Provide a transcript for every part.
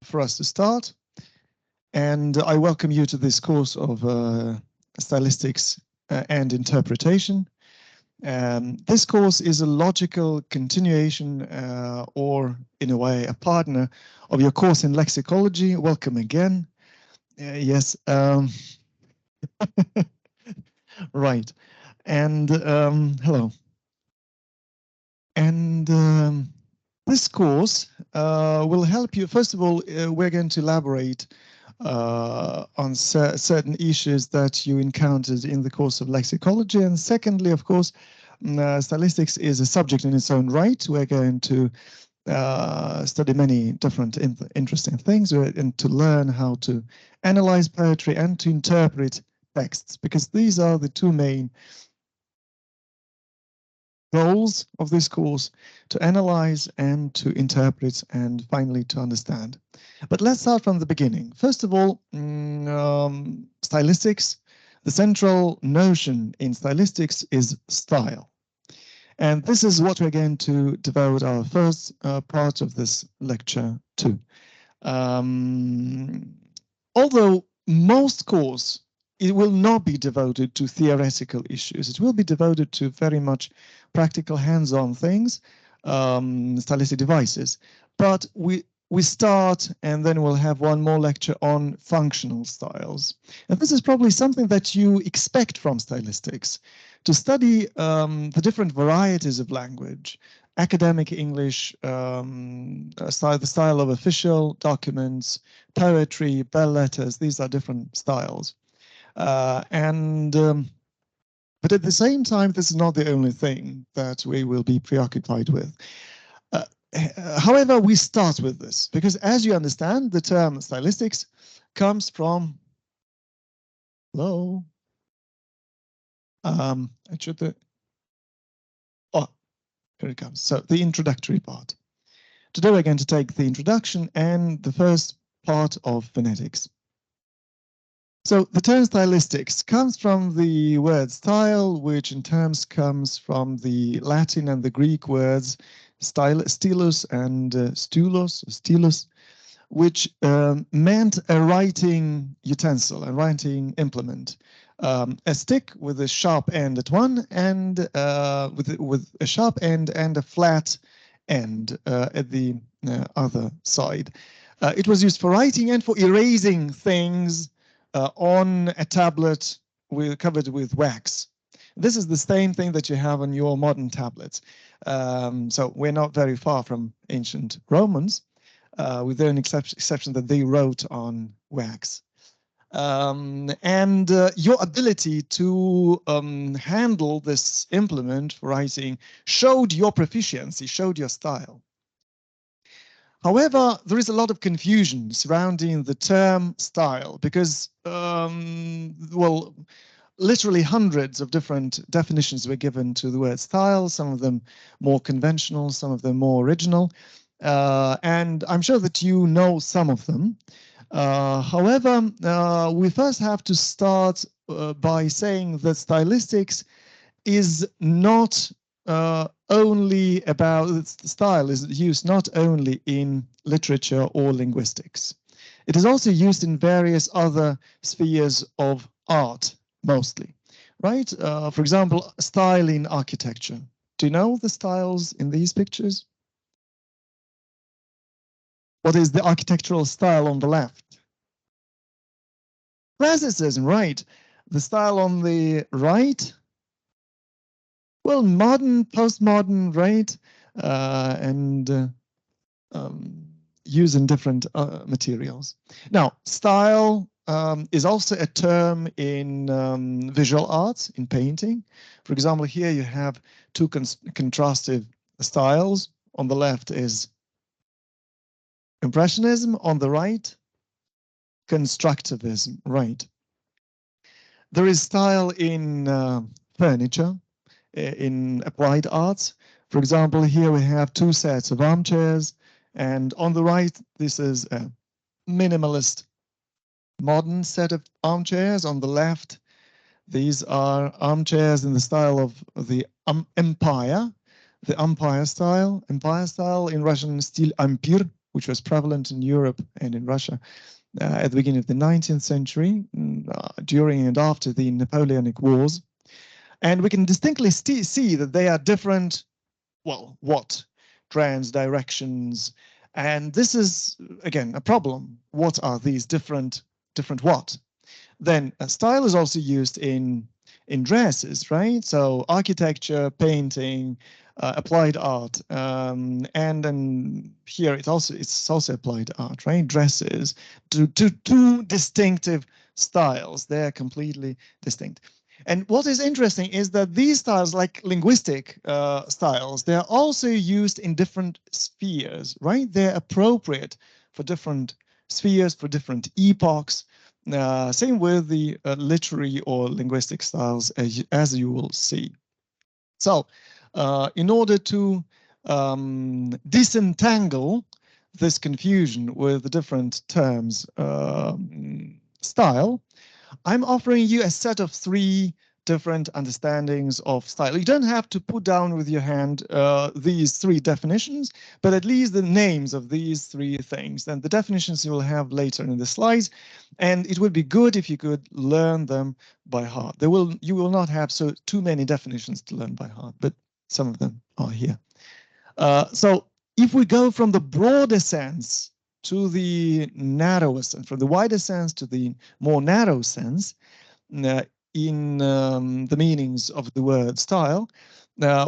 for us to start. And I welcome you to this course of stylistics and interpretation. This course is a logical continuation or, in a way, a partner of your course in lexicology. Welcome again. Yes. Right. And hello. And this course will help you. First of all, we're going to elaborate on certain issues that you encountered in the course of lexicology. And secondly, of course, stylistics is a subject in its own right. We're going to study many different interesting things and to learn how to analyze poetry and to interpret texts, because these are the two main goals of this course: to analyze and to interpret and finally to understand. But let's start from the beginning. First of all, stylistics. The central notion in stylistics is style. And this is what we're going to devote our first part of this lecture to. Although most course, it will not be devoted to theoretical issues. It will be devoted to very much practical hands-on things, stylistic devices. But we start and then we'll have one more lecture on functional styles. And this is probably something that you expect from stylistics, to study the different varieties of language, academic English, the style of official documents, poetry, bell letters. These are different styles. But at the same time, this is not the only thing that we will be preoccupied with. However, we start with this because, as you understand, the term stylistics comes from, hello, oh, here it comes. So the introductory part. Today we're going to take the introduction and the first part of phonetics. So the term stylistics comes from the word style, which in terms comes from the Latin and the Greek words stylus and stylus, which meant a writing utensil, a writing implement. A stick with a sharp end at one and with a sharp end and a flat end at the other side. It was used for writing and for erasing things on a tablet covered with wax. This is the same thing that you have on your modern tablets. So we're not very far from ancient Romans, with the only exception that they wrote on wax. And your ability to handle this implement for writing showed your proficiency, showed your style. However, there is a lot of confusion surrounding the term style because, well, literally hundreds of different definitions were given to the word style, some of them more conventional, some of them more original. And I'm sure that you know some of them. However, we first have to start by saying that stylistics is not only about, style is used not only in literature or linguistics. It is also used in various other spheres of art, mostly, right? For example, style in architecture. Do you know the styles in these pictures? What is the architectural style on the left? Classicism, right. The style on the right, well, modern, postmodern, right? And used in different materials. Now, style is also a term in visual arts, in painting. For example, here you have two contrastive styles. On the left is Impressionism, on the right, Constructivism, right. There is style in furniture, in applied arts. For example, here we have two sets of armchairs, and on the right, this is a minimalist modern set of armchairs. On the left, these are armchairs in the style of the empire, the empire style in Russian, stil empire, which was prevalent in Europe and in Russia at the beginning of the 19th century, during and after the Napoleonic Wars. And we can distinctly see that they are different, well, what? Trends, directions. And this is, again, a problem. What are these different what? Then style is also used in dresses, right? So architecture, painting, applied art, and then here it's also applied art, right? Dresses, two distinctive styles. They're completely distinct. And what is interesting is that these styles, like linguistic styles, they're also used in different spheres, right? They're appropriate for different spheres, for different epochs. Same with the literary or linguistic styles, as you will see. So, in order to disentangle this confusion with the different terms, style, I'm offering you a set of 3 different understandings of style. You don't have to put down with your hand these 3 definitions, but at least the names of these 3 things. And the definitions you will have later in the slides. And it would be good if you could learn them by heart. You will not have too many definitions to learn by heart, but some of them are here. So if we go from the broader sense to the narrower sense, from the wider sense to the more narrow sense, in the meanings of the word style,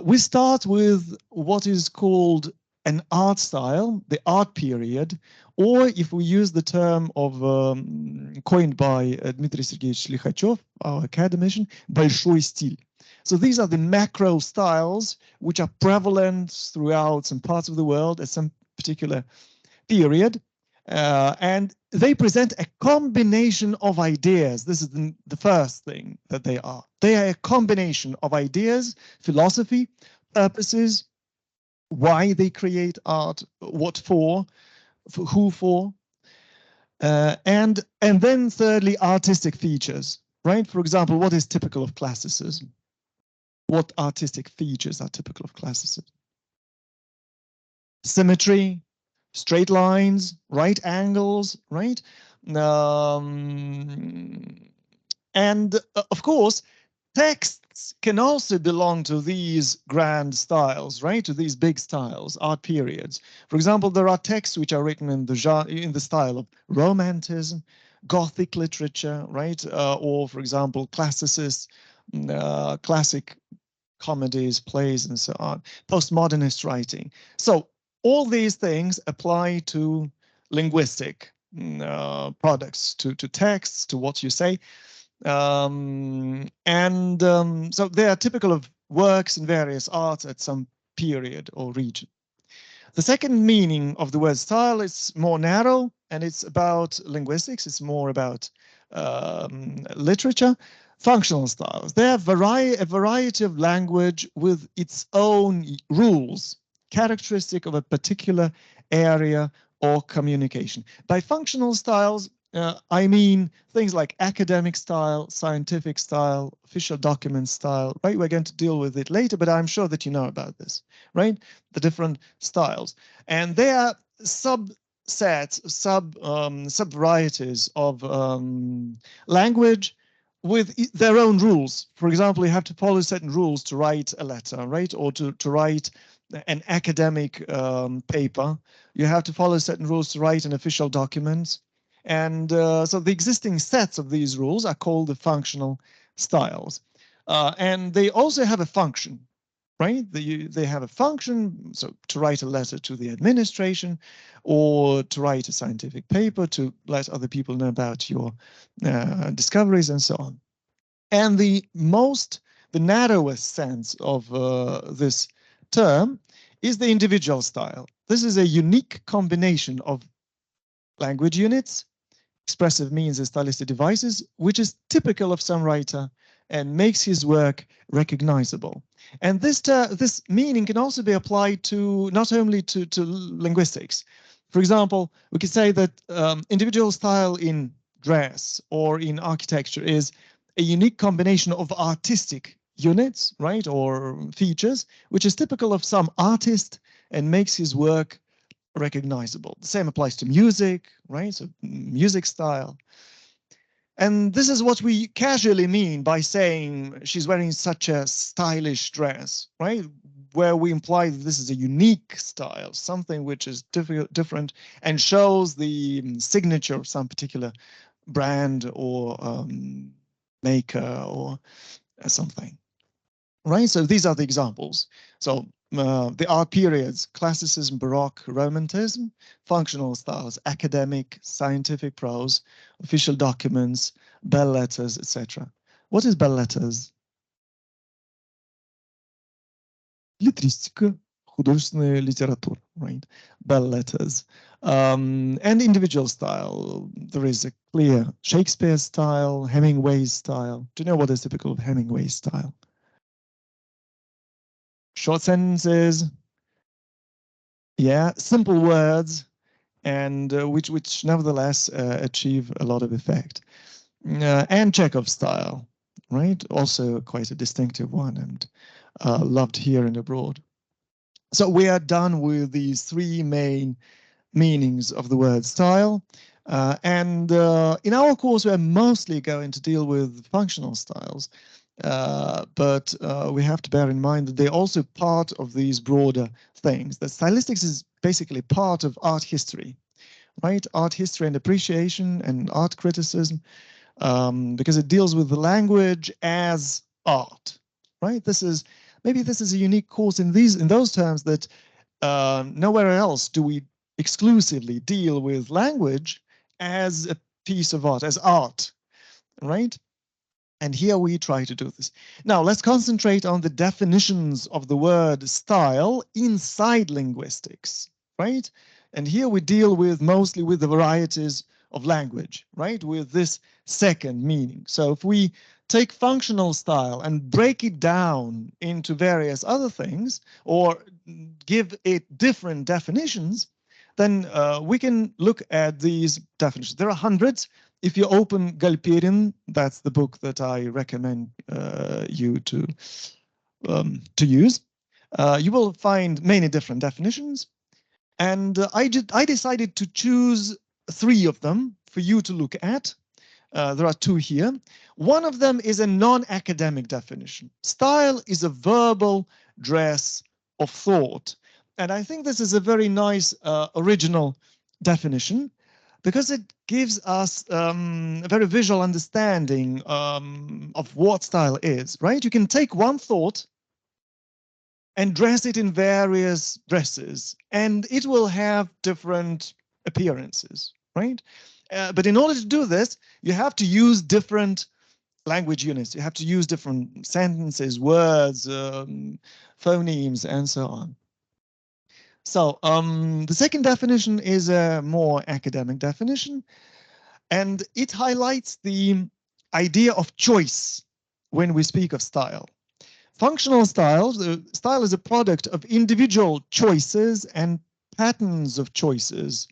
we start with what is called an art style, the art period, or if we use the term of coined by Dmitry Sergeyevich Likhachev, our academician, большой стиль. So these are the macro styles which are prevalent throughout some parts of the world at some particular period. And they present a combination of ideas. This is the first thing that they are. They are a combination of ideas, philosophy, purposes, why they create art, what for who for, and then thirdly, artistic features, right? For example, what is typical of classicism? What artistic features are typical of classicism? Symmetry, straight lines, right angles, right? And of course, texts can also belong to these grand styles, right? To these big styles, art periods. For example, there are texts which are written in the style of Romanticism, Gothic literature, right? Or, for example, classicists, classic comedies, plays, and so on, postmodernist writing. So all these things apply to linguistic products, to texts, to what you say. So they are typical of works in various arts at some period or region. The second meaning of the word style is more narrow, and it's about linguistics. It's more about literature. Functional styles. They have a variety of language with its own rules, characteristic of a particular area or communication. By functional styles, I mean things like academic style, scientific style, official document style, right? We're going to deal with it later, but I'm sure that you know about this, right? The different styles. And they are subsets, sub-varieties of language with their own rules. For example, you have to follow certain rules to write a letter, right? Or to write an academic paper. You have to follow certain rules to write an official document. And so the existing sets of these rules are called the functional styles. And they also have a function, right? They have a function, so to write a letter to the administration or to write a scientific paper to let other people know about your discoveries and so on. And the narrowest sense of this term is the individual style. This is a unique combination of language units, expressive means and stylistic devices, which is typical of some writer and makes his work recognizable. And this meaning can also be applied to not only to linguistics. For example, we could say that individual style in dress or in architecture is a unique combination of artistic units, right, or features, which is typical of some artist and makes his work recognizable. The same applies to music, right? So music style. And this is what we casually mean by saying she's wearing such a stylish dress, right? Where we imply that this is a unique style, something which is different and shows the signature of some particular brand or maker or something, right? So these are the examples. So the art periods: classicism, Baroque, Romantism; functional styles: academic, scientific prose, official documents, belles letters, etc. What is belles letters? Литристика, художественная литература, right? Belles letters. And individual style. There is a clear Shakespeare style, Hemingway's style. Do you know what is typical of Hemingway's style? Short sentences, yeah, simple words, and which nevertheless achieve a lot of effect. And Chekhov's style, right? Also quite a distinctive one and loved here and abroad. So we are done with these three main meanings of the word style. And in our course, we're mostly going to deal with functional styles. But we have to bear in mind that they're also part of these broader things. That stylistics is basically part of art history, right? Art history and appreciation and art criticism, because it deals with the language as art, right? Maybe this is a unique course in those terms that nowhere else do we exclusively deal with language as a piece of art, as art, right? And here we try to do this. Now, let's concentrate on the definitions of the word style inside linguistics, right? And here we deal with mostly with the varieties of language, right? With this second meaning. So if we take functional style and break it down into various other things or give it different definitions, then we can look at these definitions. There are hundreds. If you open Galperin, that's the book that I recommend you to use, you will find many different definitions. And I decided to choose 3 of them for you to look at. There are 2 here. One of them is a non-academic definition. Style is a verbal dress of thought. And I think this is a very nice original definition, because it gives us a very visual understanding of what style is, right? You can take one thought and dress it in various dresses, and it will have different appearances, right? But in order to do this, you have to use different language units. You have to use different sentences, words, phonemes, and so on. So the second definition is a more academic definition, and it highlights the idea of choice when we speak of style. Functional style is a product of individual choices and patterns of choices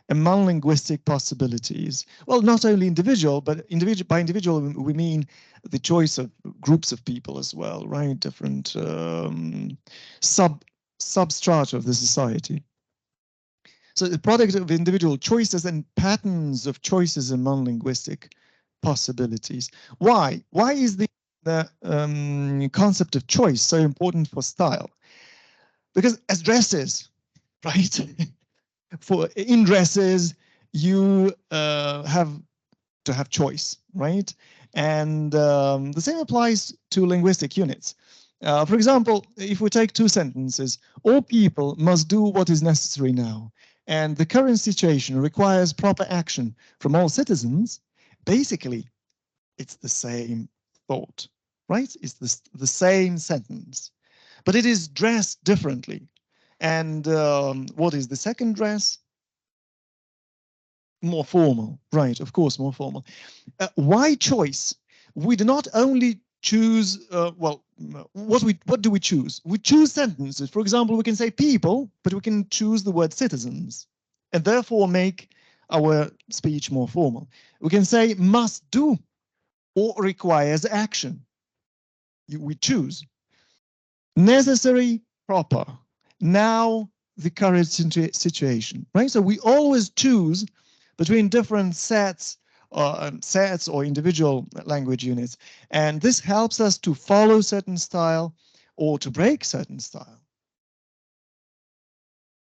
among linguistic possibilities. Well, not only individual, but by individual we mean the choice of groups of people as well, right? Different substrata of the society. So the product of individual choices and patterns of choices among linguistic possibilities. Why? Why is the concept of choice so important for style? Because as dresses, right? In dresses, you have to have choice, right? And the same applies to linguistic units. For example, if we take 2 sentences, all people must do what is necessary now, and the current situation requires proper action from all citizens, basically, it's the same thought, right? It's the same sentence, but it is dressed differently. And what is the second dress? More formal, right? Of course, more formal. Why choice? We do not only choose, well, what do we choose? We choose sentences. For example, we can say people, but we can choose the word citizens and therefore make our speech more formal. We can say must do or requires action. We choose. Necessary, proper. Now, the current situation, right? So we always choose between different sets or individual language units, and this helps us to follow certain style or to break certain style.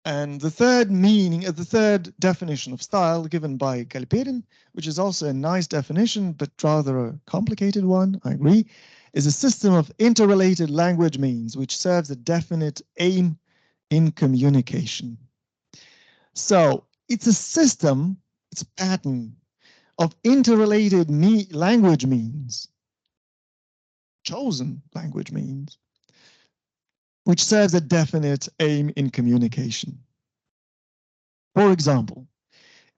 And the third meaning, the third definition of style given by Galperin, which is also a nice definition, but rather a complicated one, I agree, is a system of interrelated language means which serves a definite aim in communication. So it's a system, it's a pattern of interrelated language means, chosen language means, which serves a definite aim in communication. For example,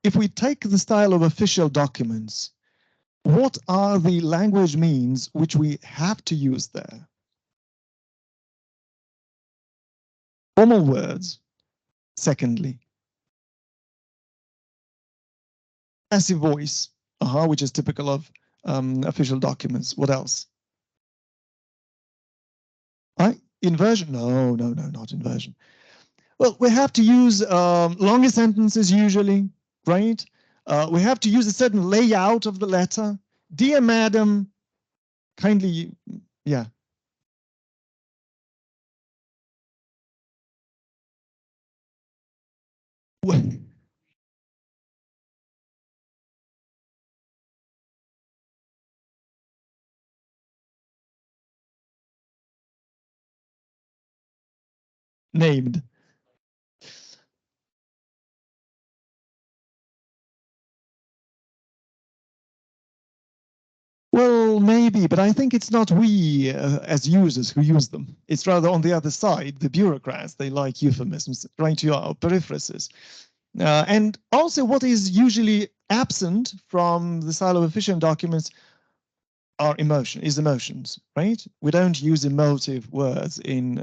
if we take the style of official documents, what are the language means which we have to use there? Formal words, secondly. Passive voice, which is typical of official documents. What else? Inversion? No, not inversion. Well, we have to use longer sentences usually, right? We have to use a certain layout of the letter. Dear madam, kindly, yeah. Named. Well, maybe, but I think it's not we as users who use them. It's rather on the other side, the bureaucrats. They like euphemisms right to our periphrases. And also what is usually absent from the style of efficient documents are emotions, right? We don't use emotive words in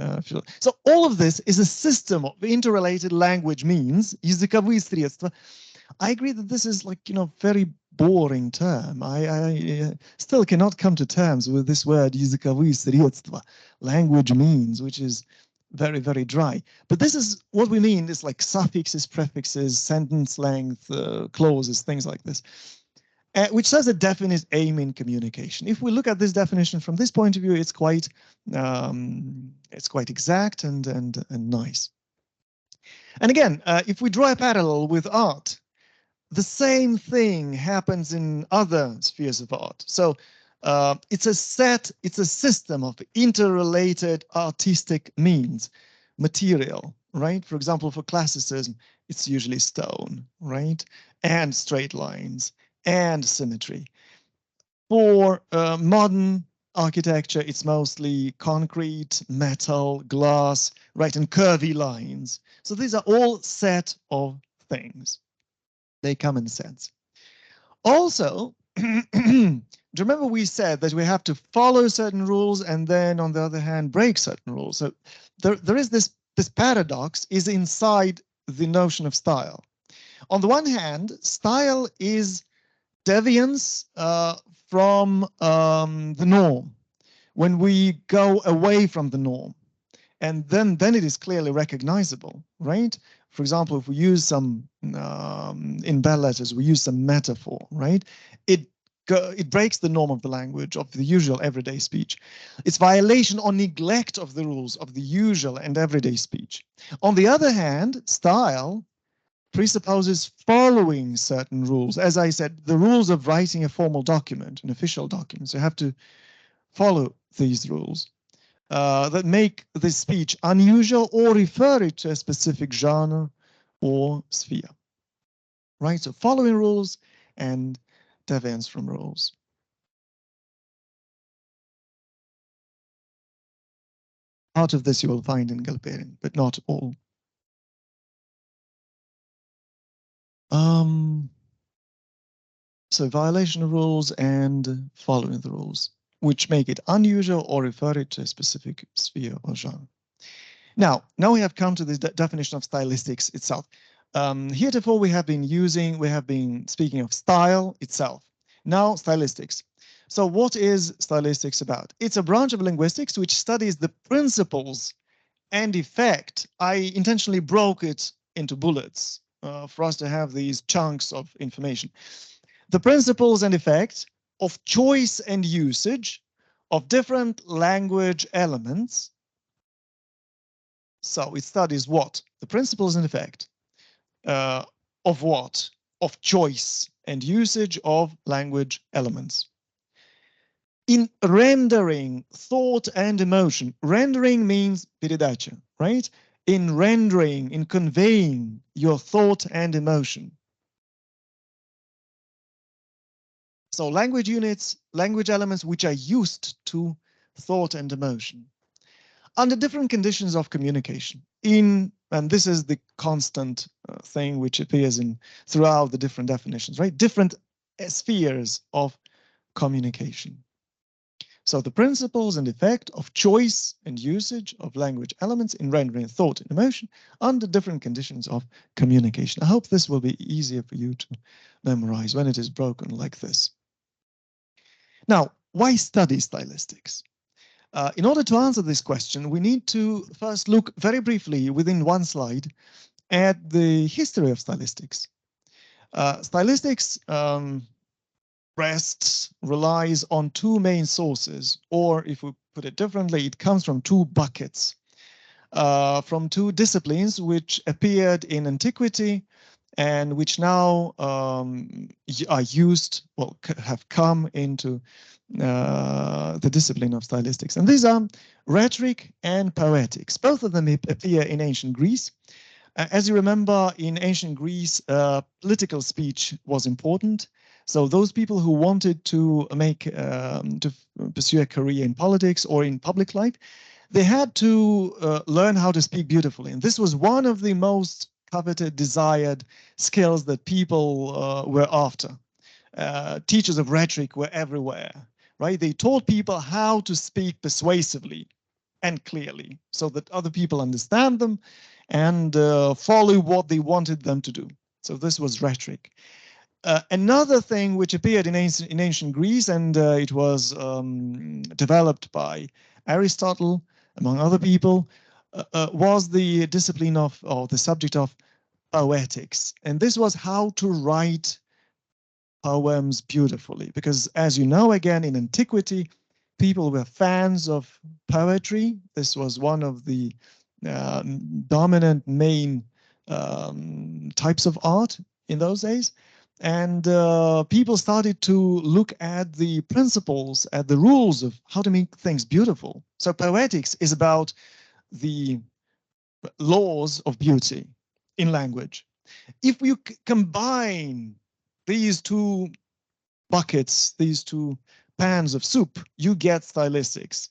so all of this is a system of interrelated language means, языковые средства. I agree that this is like, very boring term. I still cannot come to terms with this word языковые средства, language means, which is very, very dry. But this is what we mean. It's like suffixes, prefixes, sentence length, clauses, things like this, which says a definite aim in communication. If we look at this definition from this point of view, it's quite exact and nice. And again, if we draw a parallel with art, the same thing happens in other spheres of art. So it's a system of interrelated artistic means, material, right? For example, for classicism, it's usually stone, right? And straight lines and symmetry. For modern architecture, it's mostly concrete, metal, glass, right? And curvy lines. So these are all set of things. They come in sets. Also, do you remember we said that we have to follow certain rules and then, on the other hand, break certain rules? So there is this paradox is inside the notion of style. On the one hand, style is deviance from the norm. When we go away from the norm, and then it is clearly recognizable, right? For example, if we use some, in bell letters, we use some metaphor, right? It breaks the norm of the language, of the usual everyday speech. It's violation or neglect of the rules of the usual and everyday speech. On the other hand, style presupposes following certain rules. As I said, the rules of writing a formal document, an official document. So you have to follow these rules. That make the speech unusual or refer it to a specific genre or sphere, right? So following rules and deviance from rules. Part of this you will find in Galperin, but not all. So violation of rules and following the rules, which make it unusual or refer it to a specific sphere or genre. Now we have come to the definition of stylistics itself. Heretofore we have been speaking of style itself. Now stylistics. So what is stylistics about? It's a branch of linguistics which studies the principles and effect, I intentionally broke it into bullets for us to have these chunks of information. The principles and effects of choice and usage of different language elements. So it studies what? The principles and effect of what? Of choice and usage of language elements. In rendering thought and emotion, rendering means передача, right? In rendering, in conveying your thought and emotion. So language units, language elements which are used to thought and emotion under different conditions of communication. And this is the constant thing which appears in throughout the different definitions, right? Different spheres of communication. So the principles and effect of choice and usage of language elements in rendering thought and emotion under different conditions of communication. I hope this will be easier for you to memorize when it is broken like this. Now, why study stylistics? In order to answer this question, we need to first look very briefly within one slide at the history of stylistics. Stylistics relies on two main sources, or if we put it differently, it comes from two buckets, from two disciplines which appeared in antiquity and which now are used, well, have come into the discipline of stylistics. And these are rhetoric and poetics. Both of them appear in ancient Greece. As you remember, in ancient Greece, political speech was important. So those people who wanted to pursue a career in politics or in public life, they had to learn how to speak beautifully. And this was one of the most coveted, desired skills that people were after. Teachers of rhetoric were everywhere, right? They taught people how to speak persuasively and clearly so that other people understand them and follow what they wanted them to do. So this was rhetoric. Another thing which appeared in ancient Greece, and it was developed by Aristotle, among other people, was the discipline of, or the subject of poetics. And this was how to write poems beautifully. Because as you know, again, in antiquity, people were fans of poetry. This was one of the dominant main types of art in those days. And people started to look at the principles, at the rules of how to make things beautiful. So poetics is about the laws of beauty in language. If you combine these two buckets, these two pans of soup, you get stylistics.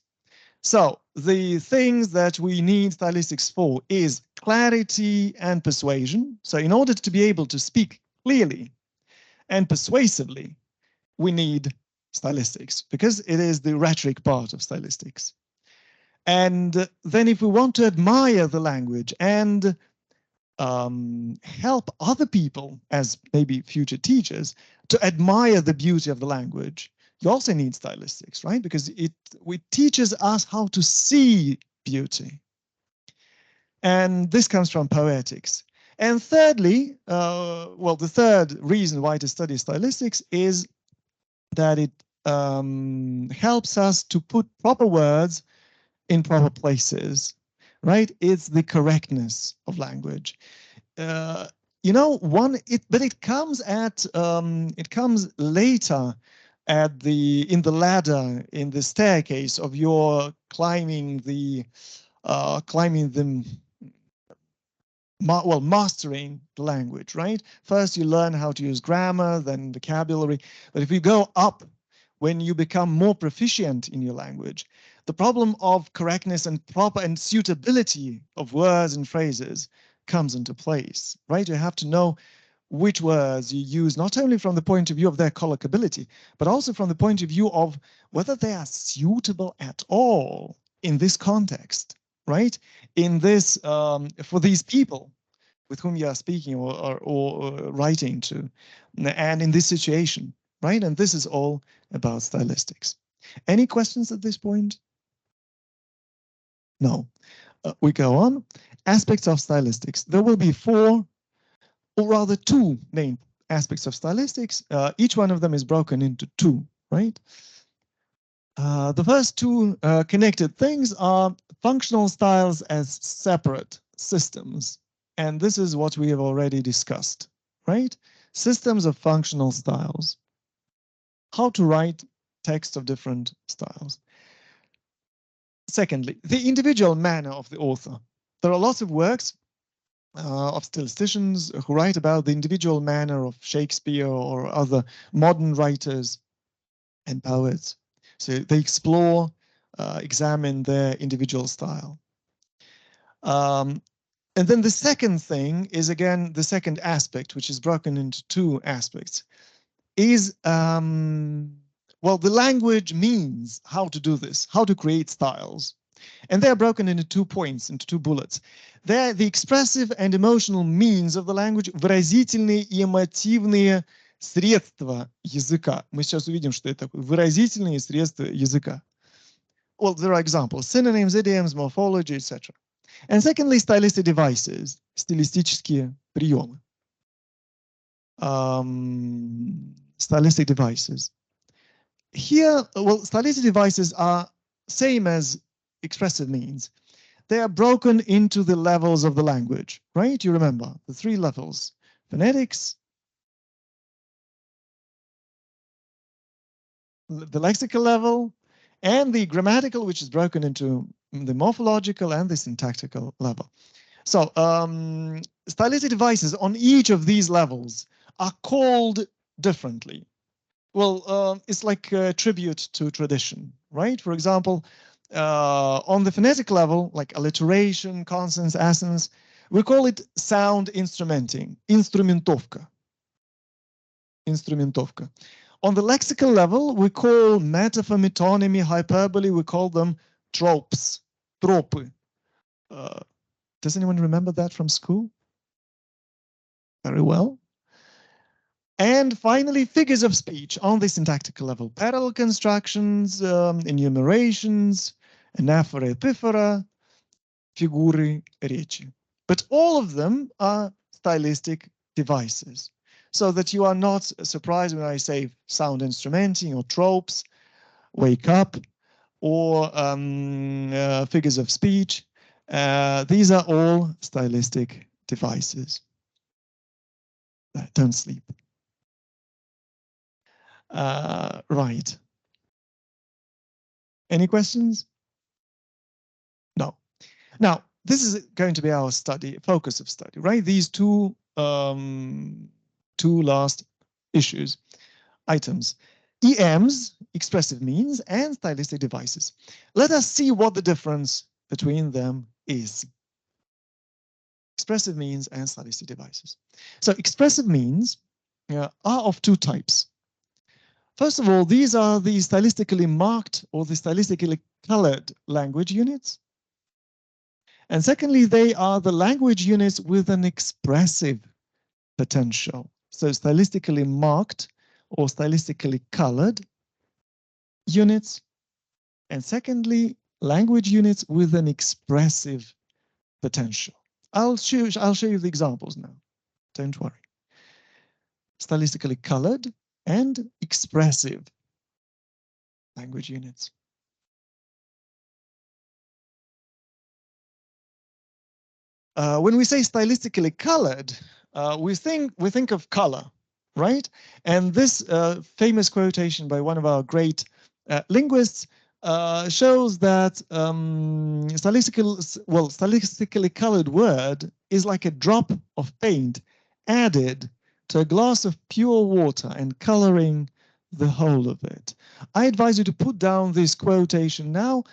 So the things that we need stylistics for is clarity and persuasion. So in order to be able to speak clearly and persuasively, we need stylistics because it is the rhetoric part of stylistics. And then if we want to admire the language and help other people as maybe future teachers to admire the beauty of the language, you also need stylistics, right? Because it teaches us how to see beauty. And this comes from poetics. And thirdly, well, the third reason why to study stylistics is that it helps us to put proper words in proper places, right? It's the correctness of language. You know, but it comes later in the ladder, in the staircase of your climbing mastering the language, right? First, you learn how to use grammar, then vocabulary. But if you go up, when you become more proficient in your language, the problem of correctness and proper and suitability of words and phrases comes into place, right? You have to know which words you use, not only from the point of view of their collocability, but also from the point of view of whether they are suitable at all in this context, right? In this, for these people with whom you are speaking or writing to, and in this situation, right? And this is all about stylistics. Any questions at this point? No. we go on. Aspects of stylistics. There will be 4, or rather 2 main aspects of stylistics. Each one of them is broken into 2, right? The first 2 connected things are functional styles as separate systems. And this is what we have already discussed, right? Systems of functional styles. How to write text of different styles. Secondly, the individual manner of the author. There are lots of works of statisticians who write about the individual manner of Shakespeare or other modern writers and poets. So they explore, examine their individual style. And then the second thing is, again, the second aspect, which is broken into 2 aspects, is, well, the language means how to do this, how to create styles. And they are broken into 2 points, into 2 bullets. They're the expressive and emotional means of the language, выразительные и эмотивные средства языка. Мы сейчас увидим, что это такое. Выразительные средства языка. Well, there are examples, synonyms, idioms, morphology, etc. And secondly, stylistic devices, стилистические приемы. Stylistic devices. Here, well, stylistic devices are same as expressive means. They are broken into the levels of the language, right? You remember the 3 levels: phonetics, the lexical level, and the grammatical, which is broken into the morphological and the syntactical level. So stylistic devices on each of these levels are called differently. Well, it's like a tribute to tradition, right? For example, on the phonetic level, like alliteration, consonants, accents, we call it sound instrumenting, instrumentovka. Instrumentovka. On the lexical level, we call metaphor, metonymy, hyperbole, we call them tropes, tropy. Does anyone remember that from school? Very well. And finally, figures of speech on the syntactical level: parallel constructions, enumerations, anaphora, epiphora, figury, речи. But all of them are stylistic devices, so that you are not surprised when I say sound instrumenting or tropes, wake up, or figures of speech. These are all stylistic devices. Don't sleep. Right. Any questions? No. Now, this is going to be our study, focus of study, right? These 2 last issues, items: EMs, expressive means, and stylistic devices. Let us see what the difference between them is. Expressive means and stylistic devices. So expressive means are of 2 types. First of all, these are the stylistically marked or the stylistically colored language units. And secondly, they are the language units with an expressive potential. So stylistically marked or stylistically colored units. And secondly, language units with an expressive potential. I'll show you the examples now. Don't worry. Stylistically colored and expressive language units. When we say stylistically colored, we think of color, right? And this famous quotation by one of our great linguists shows that stylistically colored word is like a drop of paint added to a glass of pure water and coloring the whole of it. I advise you to put down this quotation now,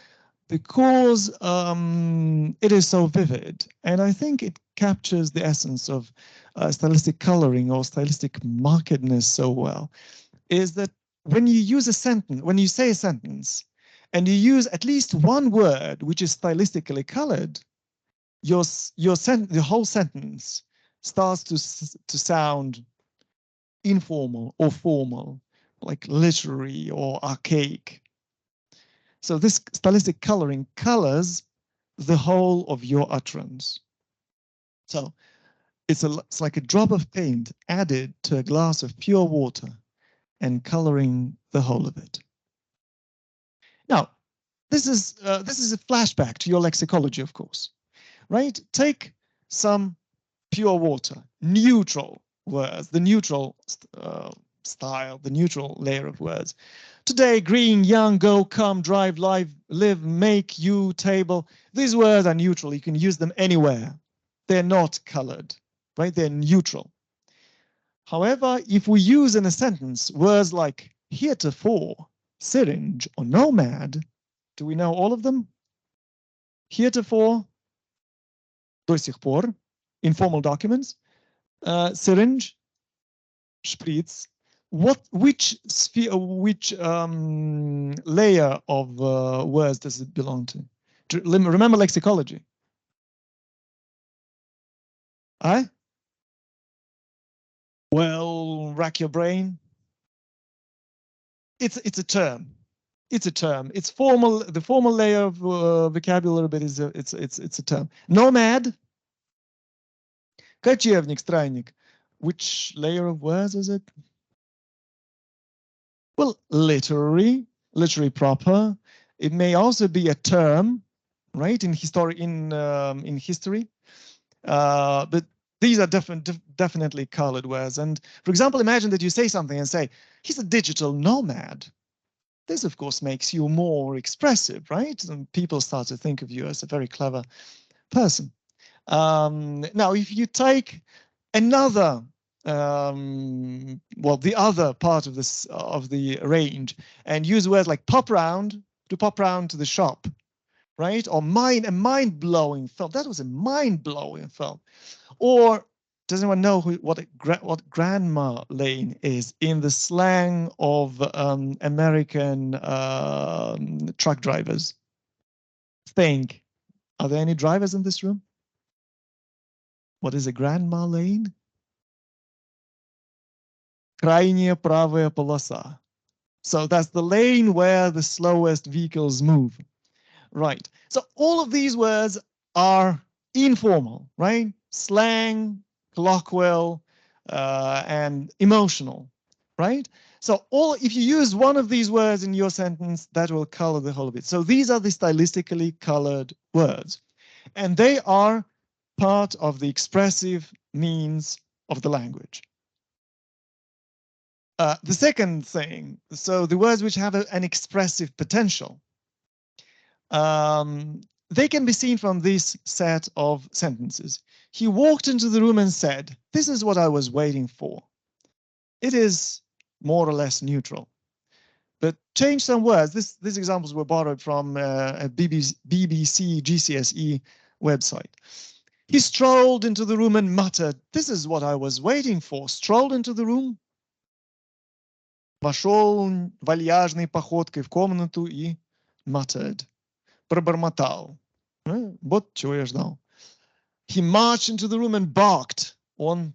because it is so vivid, and I think it captures the essence of stylistic coloring or stylistic markedness so well, is that when you use a sentence, when you say a sentence, and you use at least one word which is stylistically colored, the whole sentence starts to sound informal or formal, like literary or archaic. So this stylistic coloring colors the whole of your utterance. So it's like a drop of paint added to a glass of pure water and coloring the whole of it. Now, this is a flashback to your lexicology, of course, right? Take some pure water, neutral words, the neutral style, the neutral layer of words. Today, green, young, go, come, drive, live, make, you, table. These words are neutral. You can use them anywhere. They're not colored, right? They're neutral. However, if we use in a sentence words like heretofore, syringe, or nomad, do we know all of them? Heretofore, до сих пор, informal documents, syringe, spritz. Which layer of words does it belong to? Remember lexicology. Well, rack your brain. It's a term. It's a term. It's formal. The formal layer of vocabulary, but it's a term. Nomad. Кочевник, странник. Which layer of words is it? Well, literary proper. It may also be a term, right? In history, but these are definitely colored words. And for example, imagine that you say something and say, he's a digital nomad. This, of course, makes you more expressive, right? And people start to think of you as a very clever person. Now, if you take another, well, the other part of this of the range and use words like pop round to the shop, right? Or a mind-blowing film. That was a mind-blowing film. Or does anyone know what grandma lane is in the slang of American truck drivers? Think. Are there any drivers in this room? What is a grandma lane? Крайняя правая полоса. So that's the lane where the slowest vehicles move. Right. So all of these words are informal, right? Slang, colloquial, and emotional, right? So if you use one of these words in your sentence, that will color the whole of it. So these are the stylistically colored words, and they are part of the expressive means of the language. The second thing, so the words which have an expressive potential, they can be seen from this set of sentences. He walked into the room and said, "This is what I was waiting for." It is more or less neutral, but change some words. These examples were borrowed from a BBC GCSE website. He strolled into the room and muttered, "This is what I was waiting for." Strolled into the room. Вошел вальяжной походкой в комнату и muttered. Пробормотал. Вот чего я ждал. He marched into the room and barked. Он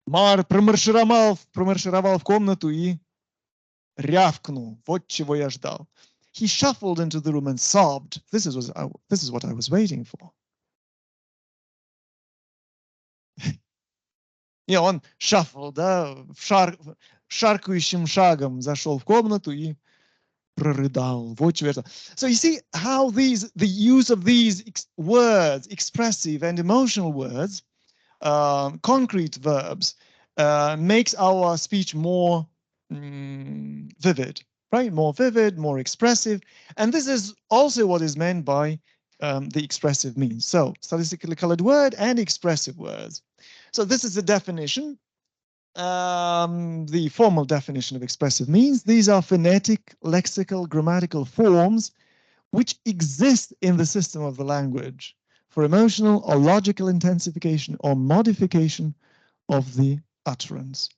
промаршировал в комнату и рявкнул. Вот чего я ждал. He shuffled into the room and sobbed. This is what I was waiting for. И он shuffled, да, шаркающим шагом зашел в комнату и прорыдал. Вот чего это. So you see how the use of these words, expressive and emotional words, concrete verbs, makes our speech more vivid, right? More vivid, more expressive. And this is also what is meant by the expressive means. So stylistically colored word and expressive words. So this is the definition, the formal definition of expressive means. These are phonetic, lexical, grammatical forms which exist in the system of the language for emotional or logical intensification or modification of the utterance.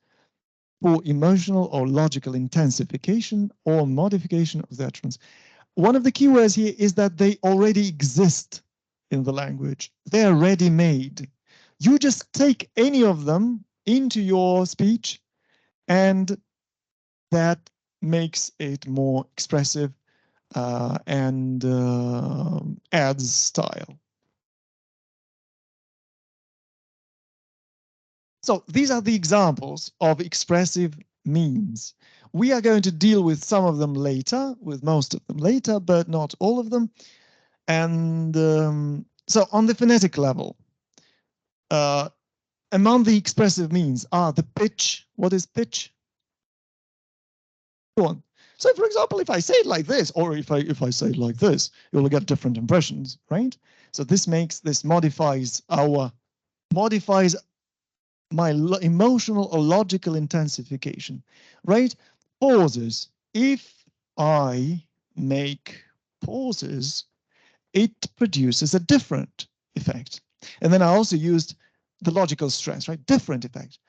For emotional or logical intensification or modification of the utterance. One of the key words here is that they already exist in the language. They are ready-made. You just take any of them into your speech, and that makes it more expressive, and adds style. So these are the examples of expressive means. We are going to deal with some of them later, with most of them later, but not all of them. And so on the phonetic level, among the expressive means are the pitch. What is pitch? Go on. So for example, if I say it like this, or if I say it like this, you'll get different impressions, right? So this modifies my emotional or logical intensification, right? Pauses. If I make pauses, it produces a different effect. And then I also used the logical stress, right? Different effect.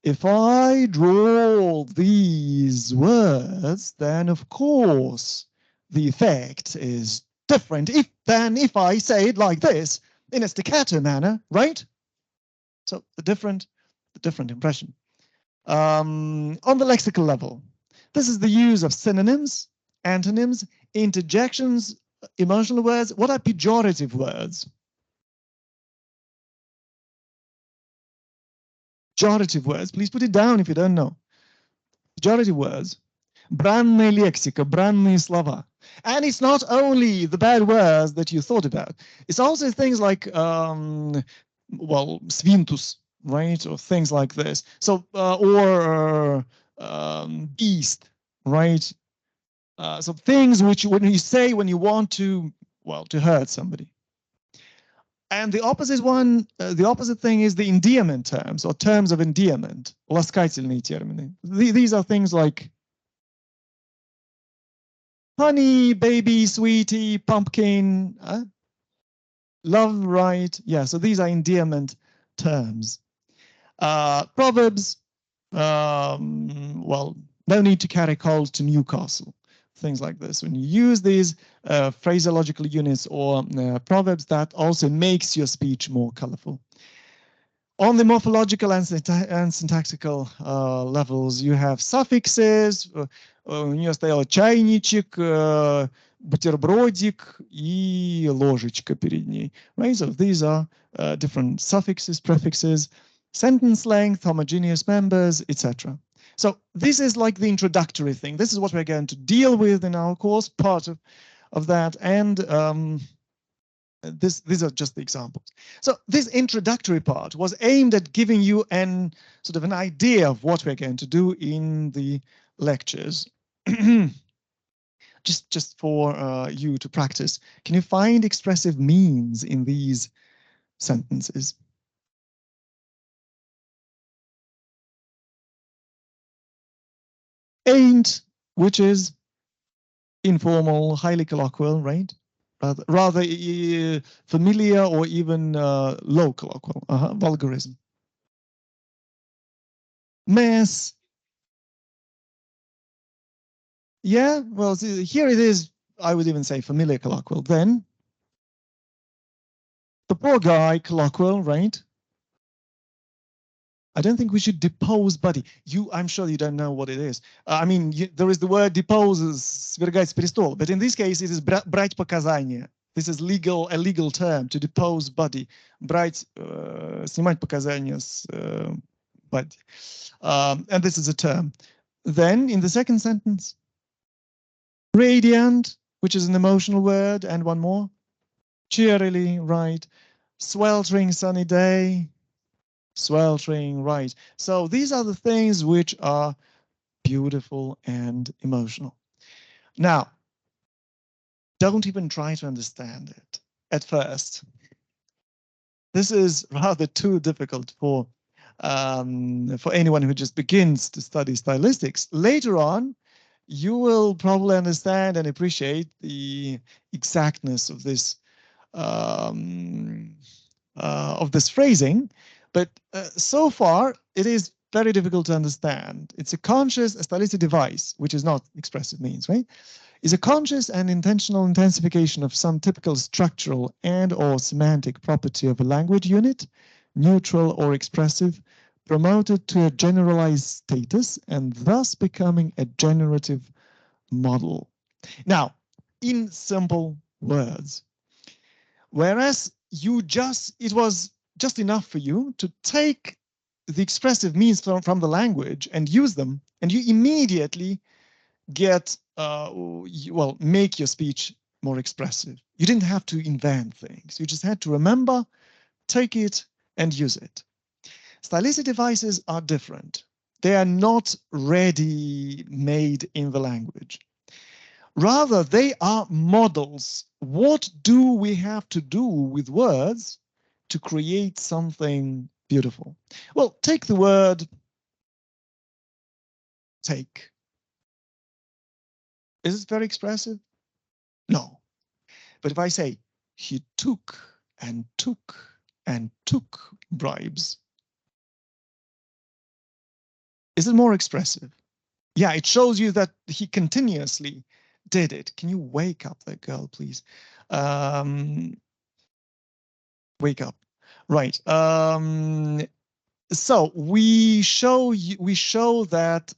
If I draw these words, then of course the effect is different than if I say it like this in a staccato manner, right? So the different impression. On the lexical level, this is the use of synonyms, antonyms, interjections, emotional words. What are pejorative words? Pejorative words, please put it down if you don't know. Pejorative words. Бранная лексика, бранные слова. And it's not only the bad words that you thought about. It's also things like, well, svintus, right? Or things like this. So, beast, right? So things which when you say when you want to, well, to hurt somebody. And the opposite one, the opposite thing is the endearment terms or terms of endearment. Ласкательные термины. These are things like honey, baby, sweetie, pumpkin, love, right? Yeah, so these are endearment terms. Proverbs, well, no need to carry coals to Newcastle. Things like this. When you use these phraseological units or proverbs, that also makes your speech more colorful. On the morphological and syntactical levels, you have suffixes. У нее стоял чайничек, бутербродик и ложечка перед ней. Right? So these are different suffixes, prefixes, sentence length, homogeneous members, etc. So this is like the introductory thing. This is what we're going to deal with in our course, part of that. And these are just the examples. So this introductory part was aimed at giving you an idea of what we're going to do in the lectures. just for you to practice. Can you find expressive means in these sentences? Ain't, which is informal, highly colloquial, right? Rather familiar or even low colloquial, vulgarism. Mess. Yeah, well, here it is, I would even say familiar colloquial. Then the poor guy, colloquial, right? I don't think we should depose buddy. I'm sure you don't know what it is. I mean, there is the word depose, свергать с престола, but in this case, it is брать показания. This is a legal term, to depose buddy. Брать, снимать показания с buddy. And this is a term. Then in the second sentence, radiant, which is an emotional word, and one more, cheerily, right? Sweltering sunny day, sweltering, right? So these are the things which are beautiful and emotional. Now, don't even try to understand it at first. This is rather too difficult for anyone who just begins to study stylistics. Later on, you will probably understand and appreciate the exactness of this phrasing, but so far it is very difficult to understand. It's a conscious stylistic device, which is not expressive means, right? Is a conscious and intentional intensification of some typical structural and or semantic property of a language unit, neutral or expressive, promoted to a generalized status and thus becoming a generative model. Now, in simple words. Whereas it was just enough for you to take the expressive means from the language and use them, and you immediately get, make your speech more expressive. You didn't have to invent things. You just had to remember, take it, and use it. Stylistic devices are different. They are not ready-made in the language. Rather, they are models. What do we have to do with words to create something beautiful? Well, take the word take. Is it very expressive? No. But if I say, he took and took and took bribes, is it more expressive? Yeah, it shows you that he continuously did it. Can you wake up that girl, please? Wake up. Right. So we show that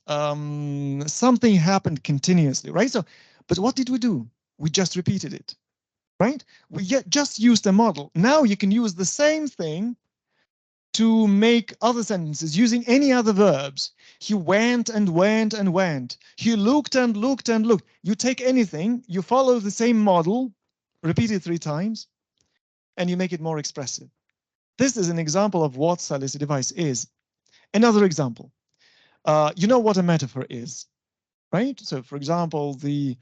something happened continuously, right? So, but what did we do? We just repeated it, right? We just used a model. Now you can use the same thing to make other sentences using any other verbs. He went and went and went. He looked and looked and looked. You take anything, you follow the same model, repeat it 3 times, and you make it more expressive. This is an example of what stylistic device is. Another example, you know what a metaphor is, right? So, for example, the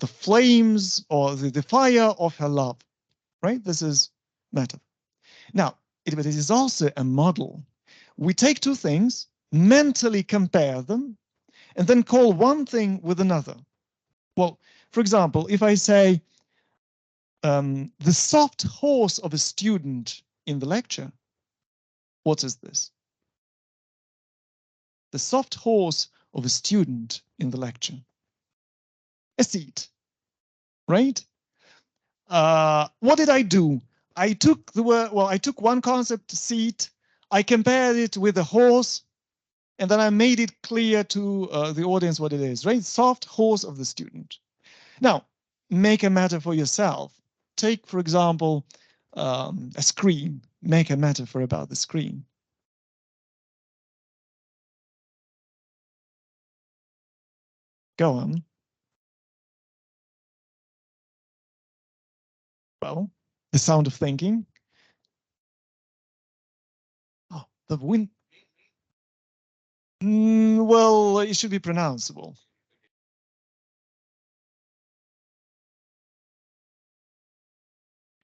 flames or the fire of her love, right? This is metaphor. Now, it is also a model. We take 2 things, mentally compare them, and then call one thing with another. Well, for example, if I say the soft horse of a student in the lecture, what is this? The soft horse of a student in the lecture. A seat, right? What did I do? I took the word, I took one concept, seat, I compared it with a horse, and then I made it clear to the audience what it is, right? Soft horse of the student. Now, make a metaphor yourself. Take, for example, a screen. Make a metaphor about the screen. Go on. Well, the sound of thinking. Oh, the wind. Well, it should be pronounceable.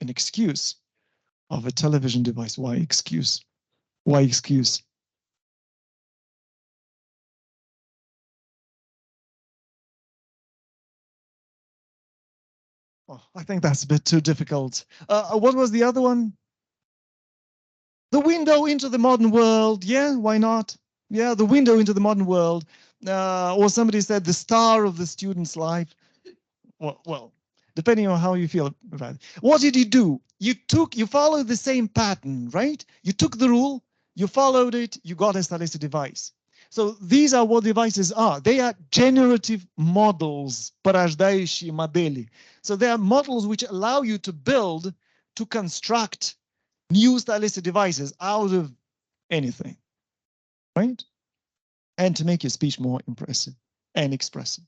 An excuse of a television device. Why excuse? Why excuse? Oh, I think that's a bit too difficult. What was the other one? The window into the modern world. Yeah, why not? Yeah, the window into the modern world. Or somebody said the star of the student's life. Well, depending on how you feel about it. What did you do? You followed the same pattern, right? You took the rule, you followed it, you got a stylistic device. So these are what devices are. They are generative models, порождающие модели. So they are models which allow you to build, to construct new stylistic devices out of anything, right? And to make your speech more impressive and expressive.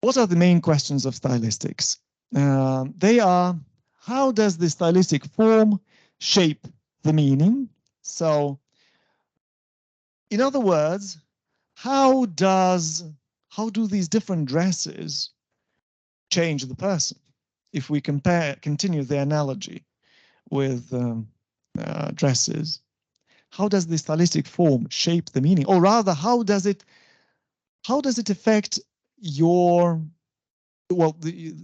What are the main questions of stylistics? They are, how does the stylistic form shape the meaning? So, in other words, how do these different dresses change the person? If we continue the analogy with dresses, how does the stylistic form shape the meaning? Or rather, how does it affect your,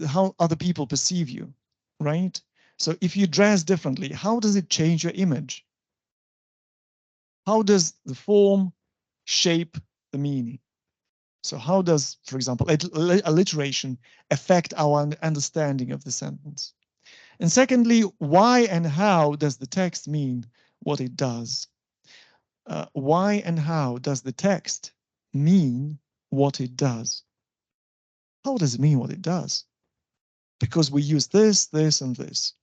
how other people perceive you, right? So if you dress differently, how does it change your image? How does the form shape the meaning? So how does, for example, alliteration affect our understanding of the sentence? And secondly, why and how does the text mean what it does? Why and how does the text mean what it does. How does it mean what it does? Because we use this, this, and this.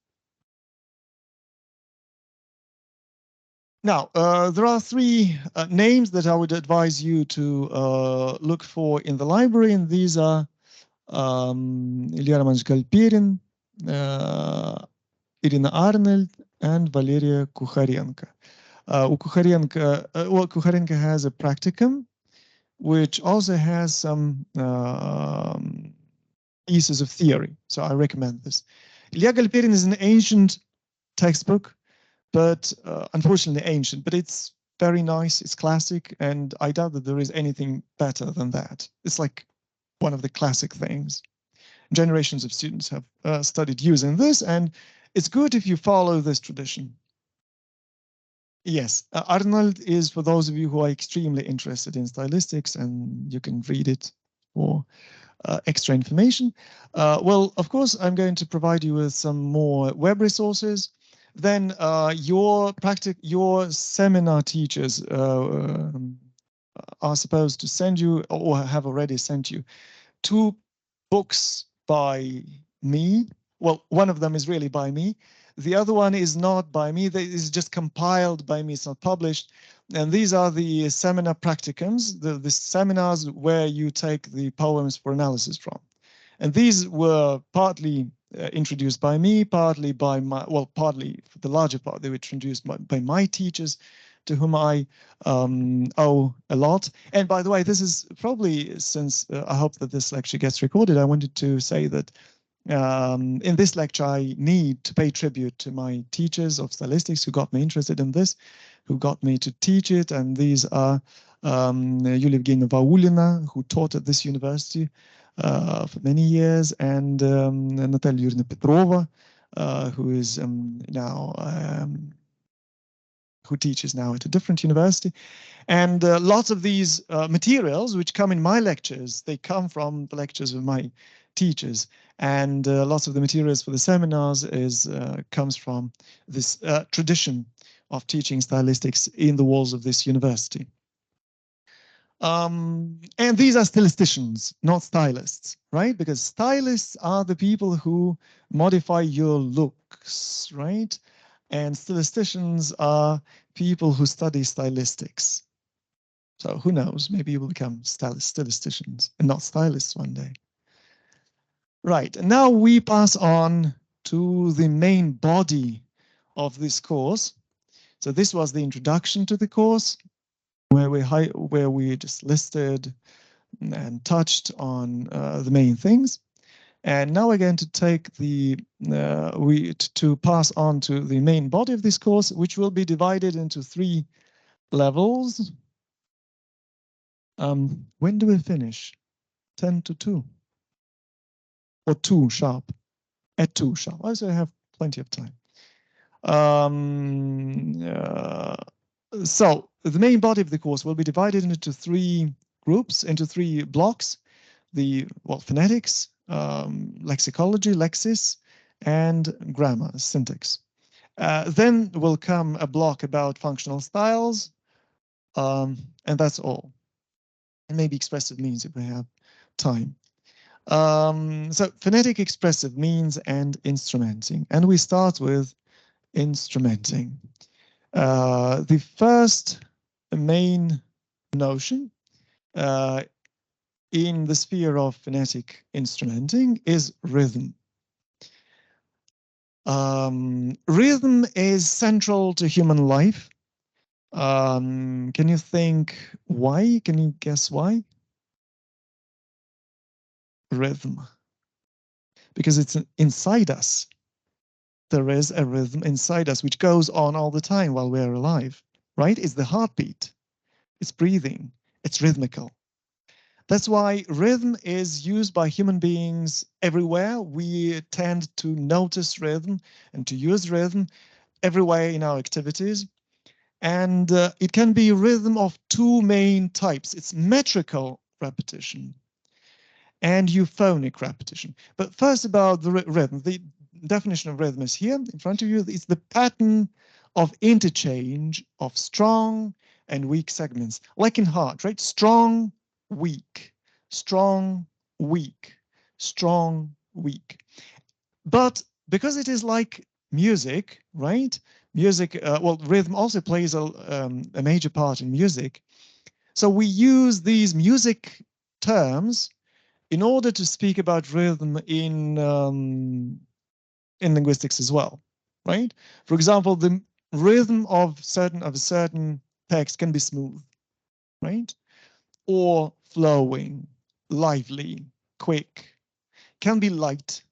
Now, there are three names that I would advise you to look for in the library, and these are Ilya Romanovich Galperin, Irina Arnold, and Valeria Kukharenko. Kukharenko has a practicum, which also has some pieces of theory, so I recommend this. Ilya Galperin is an ancient textbook, but unfortunately ancient, but it's very nice, it's classic, and I doubt that there is anything better than that. It's like one of the classic things. Generations of students have studied using this, and it's good if you follow this tradition. Yes, Arnold is for those of you who are extremely interested in stylistics, and you can read it for extra information. Well, of course, I'm going to provide you with some more web resources. Then your seminar teachers are supposed to send you, or have already sent you, 2 books by me. Well, one of them is really by me. The other one is not by me. It's just compiled by me. It's not published. And these are the seminar practicums, the seminars where you take the poems for analysis from. And these were partly introduced by me, partly by my, well, partly for the larger part, they were introduced by my teachers, to whom I owe a lot. And by the way, this is probably, since I hope that this lecture gets recorded, I wanted to say that in this lecture, I need to pay tribute to my teachers of stylistics who got me interested in this, who got me to teach it. And these are Yulia Evgenievna Vaulina, who taught at this university for many years, and Natalia Yurina Petrova, who is now who teaches now at a different university. And lots of these materials which come in my lectures, they come from the lectures of my teachers, and lots of the materials for the seminars comes from this tradition of teaching stylistics in the walls of this university. And these are stylisticians, not stylists, right? Because stylists are the people who modify your looks, right? And stylisticians are people who study stylistics. So who knows, maybe you will become stylisticians and not stylists one day. Right, and now we pass on to the main body of this course. So this was the introduction to the course, where we just listed and touched on the main things. And now we're going to take to pass on to the main body of this course, which will be divided into 3 levels. When do we finish? 10 to 2 or 2 sharp? At 2 sharp. I also have plenty of time. So the main body of the course will be divided into 3 groups, into 3 blocks. The phonetics, lexicology, lexis, and grammar, syntax. Then will come a block about functional styles, and that's all. And maybe expressive means if we have time. So phonetic, expressive means, and instrumenting. And we start with instrumenting. The first main notion in the sphere of phonetic instrumenting is rhythm. Rhythm is central to human life. Can you think why? Can you guess why? Rhythm. Because it's inside us. There is a rhythm inside us which goes on all the time while we're alive, right? It's the heartbeat. It's breathing. It's rhythmical. That's why rhythm is used by human beings everywhere. We tend to notice rhythm and to use rhythm everywhere in our activities. And it can be rhythm of 2 main types. It's metrical repetition and euphonic repetition. But first about the rhythm. The definition of rhythm is here in front of you. It's the pattern of interchange of strong and weak segments, like in heart, right? Strong weak, strong, weak, strong, weak. But because it is like music, right? Music, well, rhythm also plays a major part in music. So we use these music terms in order to speak about rhythm in linguistics as well, right? For example, the rhythm of a certain text can be smooth, right? Or flowing, lively, quick, can be light,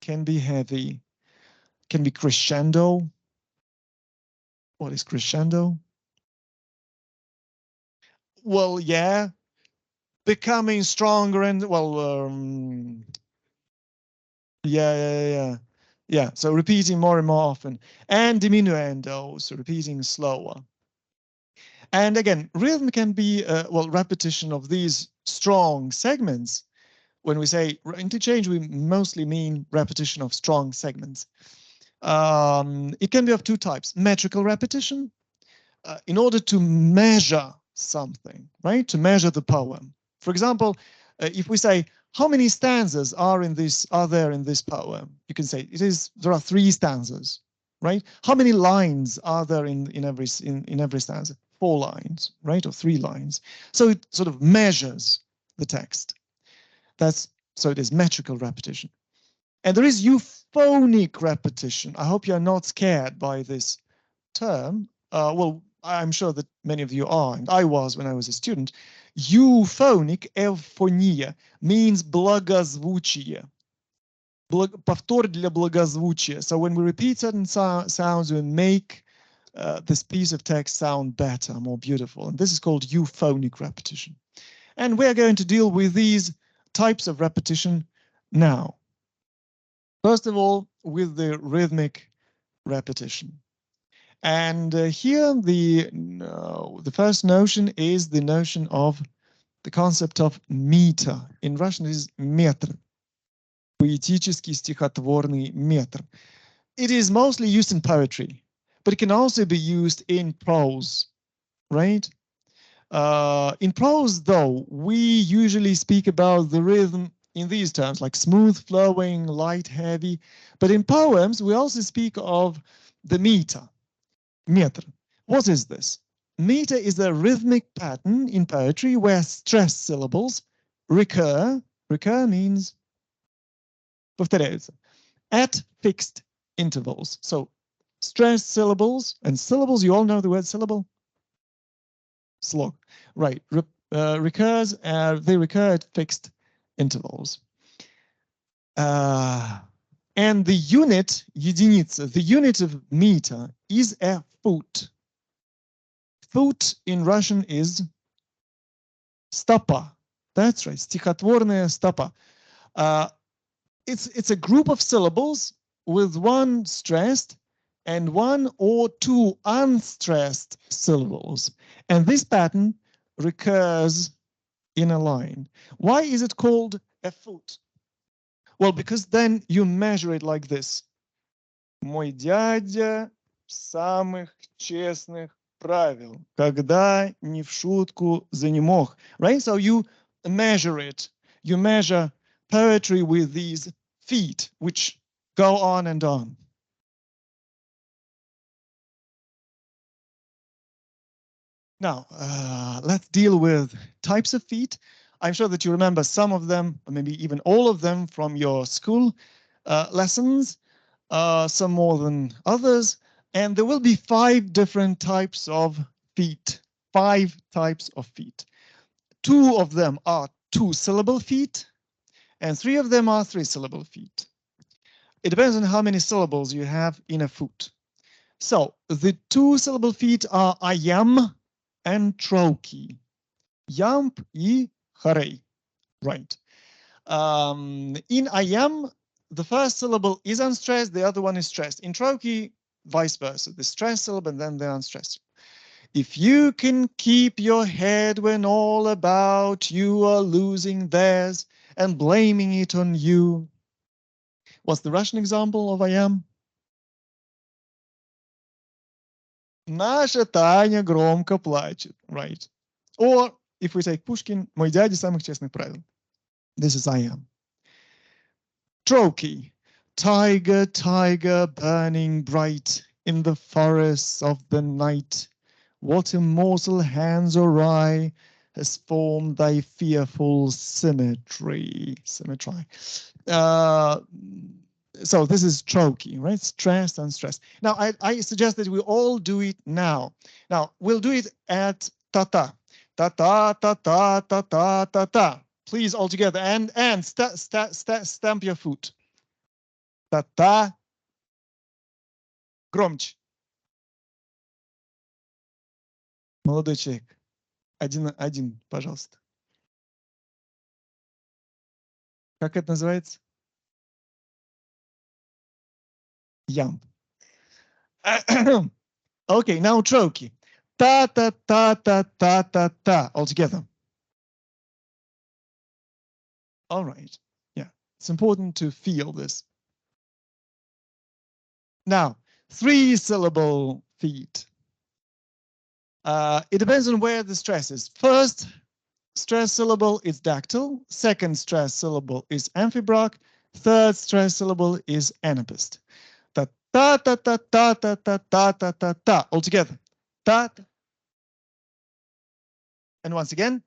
can be heavy, can be crescendo. What is crescendo? Well, yeah, becoming stronger and, well, yeah. So repeating more and more often, and diminuendo, so repeating slower. And again, rhythm can be, well, repetition of these strong segments. When we say interchange, we mostly mean repetition of strong segments. It can be of two types: metrical repetition, in order to measure something, right? To measure the poem. For example, if we say, how many stanzas are there in this poem? You can say there are 3 stanzas, right? How many lines are there in every stanza? 4 lines, right? Or 3 lines. So it sort of measures the text. So it is metrical repetition. And there is euphonic repetition. I hope you're not scared by this term. Well, I'm sure that many of you are, and I was when I was a student. Euphonic, euphonia, means благозвучие. Повтор для благозвучия. So when we repeat certain sounds, we make this piece of text sound better, more beautiful. And this is called euphonic repetition. And we're going to deal with these types of repetition now. First of all, with the rhythmic repetition. And here the first notion is the notion of the concept of meter. In Russian it is метр. Поэтический стихотворный метр. It is mostly used in poetry, but it can also be used in prose, right? In prose, though, we usually speak about the rhythm in these terms, like smooth, flowing, light, heavy. But in poems, we also speak of the meter. Метр. What is this? Meter is a rhythmic pattern in poetry where stressed syllables recur. Recur means повторяются at fixed intervals. So stressed syllables, and syllables, you all know the word syllable? Slog. Right. They recur at fixed intervals. And the unit, единица, the unit of meter is a foot. Foot in Russian is стопа. That's right, стихотворная стопа. It's a group of syllables with one stressed and 1 or 2 unstressed syllables. And this pattern recurs in a line. Why is it called a foot? Well, because then you measure it like this. Мой дядя самых честных правил, когда не в шутку занемог. Right? So you measure it. You measure poetry with these feet, which go on and on. Now, let's deal with types of feet. I'm sure that you remember some of them, or maybe even all of them from your school lessons, some more than others. And there will be 5 different types of feet, 5 types of feet. 2 of them are 2-syllable feet, and 3 of them are 3-syllable feet. It depends on how many syllables you have in a foot. So the 2-syllable feet are I am and trochee. Yamp и харей. Right. In I am, the first syllable is unstressed, the other one is stressed. In trochee, vice versa. The stressed syllable and then the unstressed. If you can keep your head when all about you are losing theirs and blaming it on you. What's the Russian example of I am? Наша Таня громко плачет. Right. Or if we take Pushkin, мой дядя самых честных правил. This is I am. Trochee. Tiger, tiger, burning bright in the forests of the night. What immortal hands or eye has formed thy fearful symmetry? So this is trochee, right? Stress and stress. Now, I suggest that we all do it now. Now, we'll do it at ta-ta. Ta-ta, ta-ta, ta-ta, ta-ta. Please, all together. And stamp your foot. Та-та. Громче. Молодой человек. Один, пожалуйста. Как это называется? Ям. Okay, now trochee. Ta-ta-ta-ta-ta-ta-ta. All together. All right. Yeah, it's important to feel this. Now, 3-syllable feet. It depends on where the stress is. First stress syllable is dactyl. Second stress syllable is amphibrach. Third stress syllable is anapist. Ta ta ta ta ta ta ta ta ta ta ta. All together. Ta. And once again.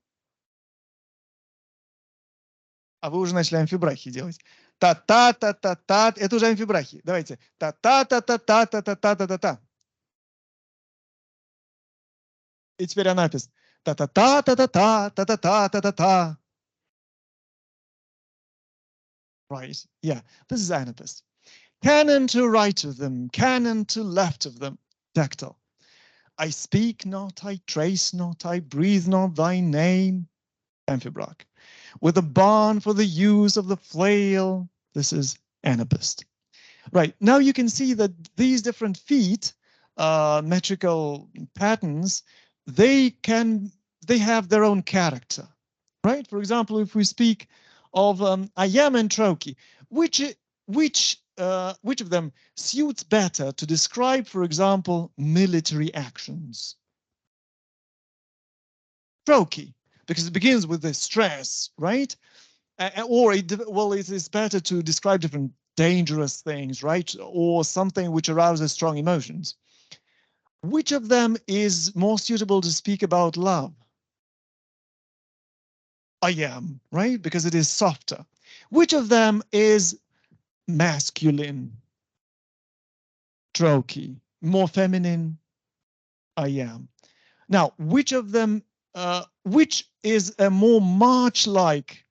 А вы уже начали амфибрахи делать. Та-та-та-та-та. Это уже амфибрахи. Давайте. Та-та-та-та-та-та-та-та-та-та. И теперь анапист. Та-та-та-та-та-та-та-та-та-та. Right. Yeah. This is anapist. Canon to right of them. Canon to left of them. Dactyl. I speak not. I trace not. I breathe not thy name. Amphibrach. With a barn for the use of the flail. This is anapist. Right. Now you can see that these different feet, metrical patterns, they have their own character, right? For example, if we speak of I am and trochee, which of them suits better to describe, for example, military actions? Trochee, because it begins with the stress, right? Or it is better to describe different dangerous things, right? Or something which arouses strong emotions. Which of them is more suitable to speak about love? I am, right? Because it is softer. Which of them is masculine? Trochee. More feminine? I am. Now, which of them, which is a more march-like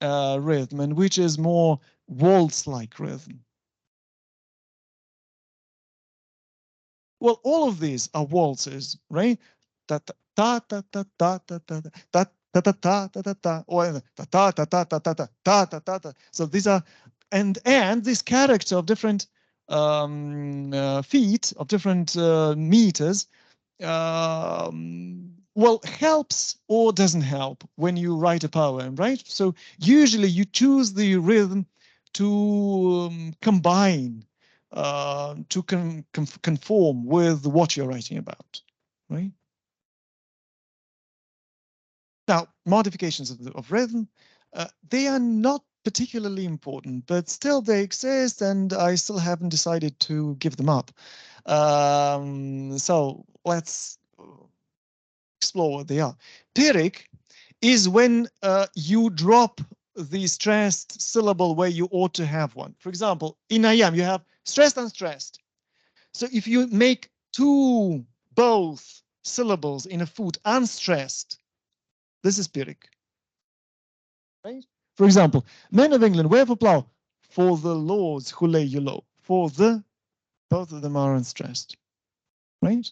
rhythm and which is more waltz-like rhythm? Well, all of these are waltzes, right? Ta ta ta ta ta ta ta ta ta ta ta ta ta ta ta, or ta ta ta ta ta ta ta ta ta ta ta. So these are, and this character of different feet, of different meters, well, helps or doesn't help when you write a poem, right? So usually you choose the rhythm to combine, to conform with what you're writing about, right? Now, modifications of rhythm, they are not particularly important, but still they exist, and I still haven't decided to give them up. So let's explore what they are. Pyrrhic is when you drop the stressed syllable where you ought to have one. For example, in I am, you have stressed and stressed. So if you make both syllables in a foot unstressed, this is Pyrrhic. Right? For example, men of England, wherefore plough? For the lords who lay you low. For the, both of them are unstressed. Right?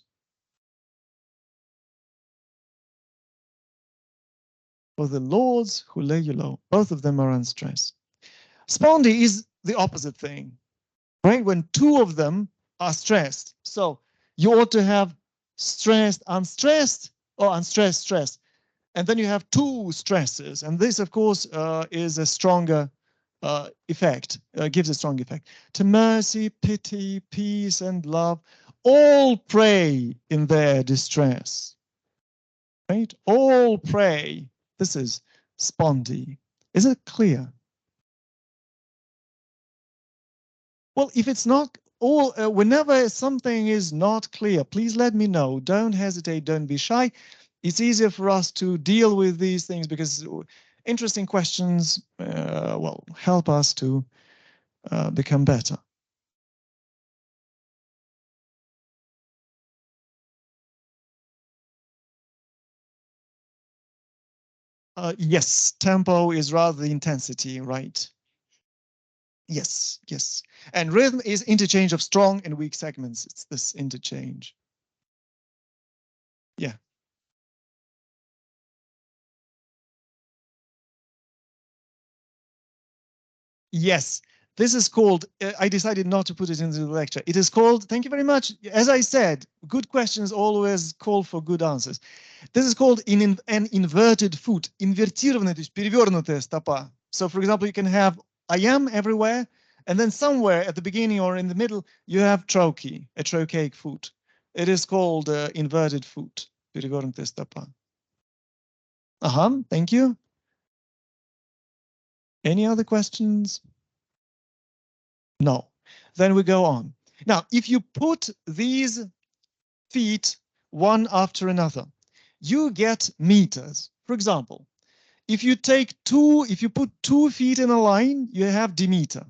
For the lords who lay you low, both of them are unstressed. Spondy is the opposite thing, right? When two of them are stressed. So you ought to have stressed, unstressed, or unstressed, stressed. And then you have two stresses. And this, of course, is a stronger effect, gives a strong effect. To mercy, pity, peace, and love, all pray in their distress. right? All pray. This is spondy. Is it clear? Well, if it's not all, whenever something is not clear, please let me know. Don't hesitate, don't be shy. It's easier for us to deal with these things because interesting questions, well, help us to become better. Yes, tempo is rather the intensity, right? Yes, yes. And rhythm is interchange of strong and weak segments. It's this interchange. Yeah. Yes, this is called, I decided not to put it into the lecture. It is called, thank you very much. As I said, good questions always call for good answers. This is called an inverted foot. Инвертированная, то есть перевернутая стопа. So for example, you can have I am everywhere, and then somewhere at the beginning or in the middle, you have trochee, a trochaic foot. It is called inverted foot. Перевернутая стопа. Thank you. Any other questions? No. Then we go on. Now, if you put these feet one after another, you get meters. For example, if you put 2 feet in a line, you have dimeter.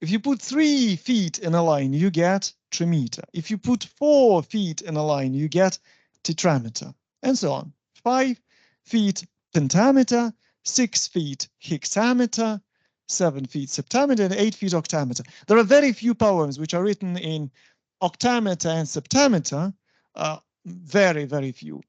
If you put 3 feet in a line, you get trimeter. If you put 4 feet in a line, you get tetrameter, and so on. 5 feet pentameter, 6 feet hexameter, 7 feet septameter, and 8 feet octameter. There are very few poems which are written in octameter and septameter, very, very few.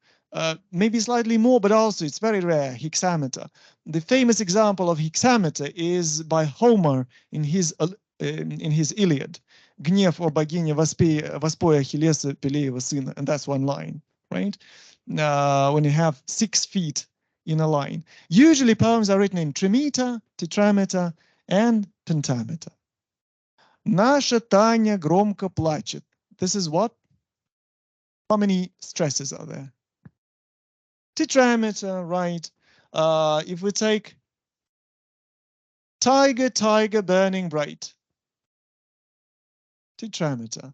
Maybe slightly more, but also it's very rare, hexameter. The famous example of hexameter is by Homer in his Iliad. Гнев о богине воспоя Ахиллеса Пелеева сына, and that's one line, right? When you have 6 feet in a line. Usually poems are written in trimeter, tetrameter, and pentameter. Наша Таня громко плачет. This is what? How many stresses are there? Tetrameter, right? If we take tiger, tiger burning bright. Tetrameter.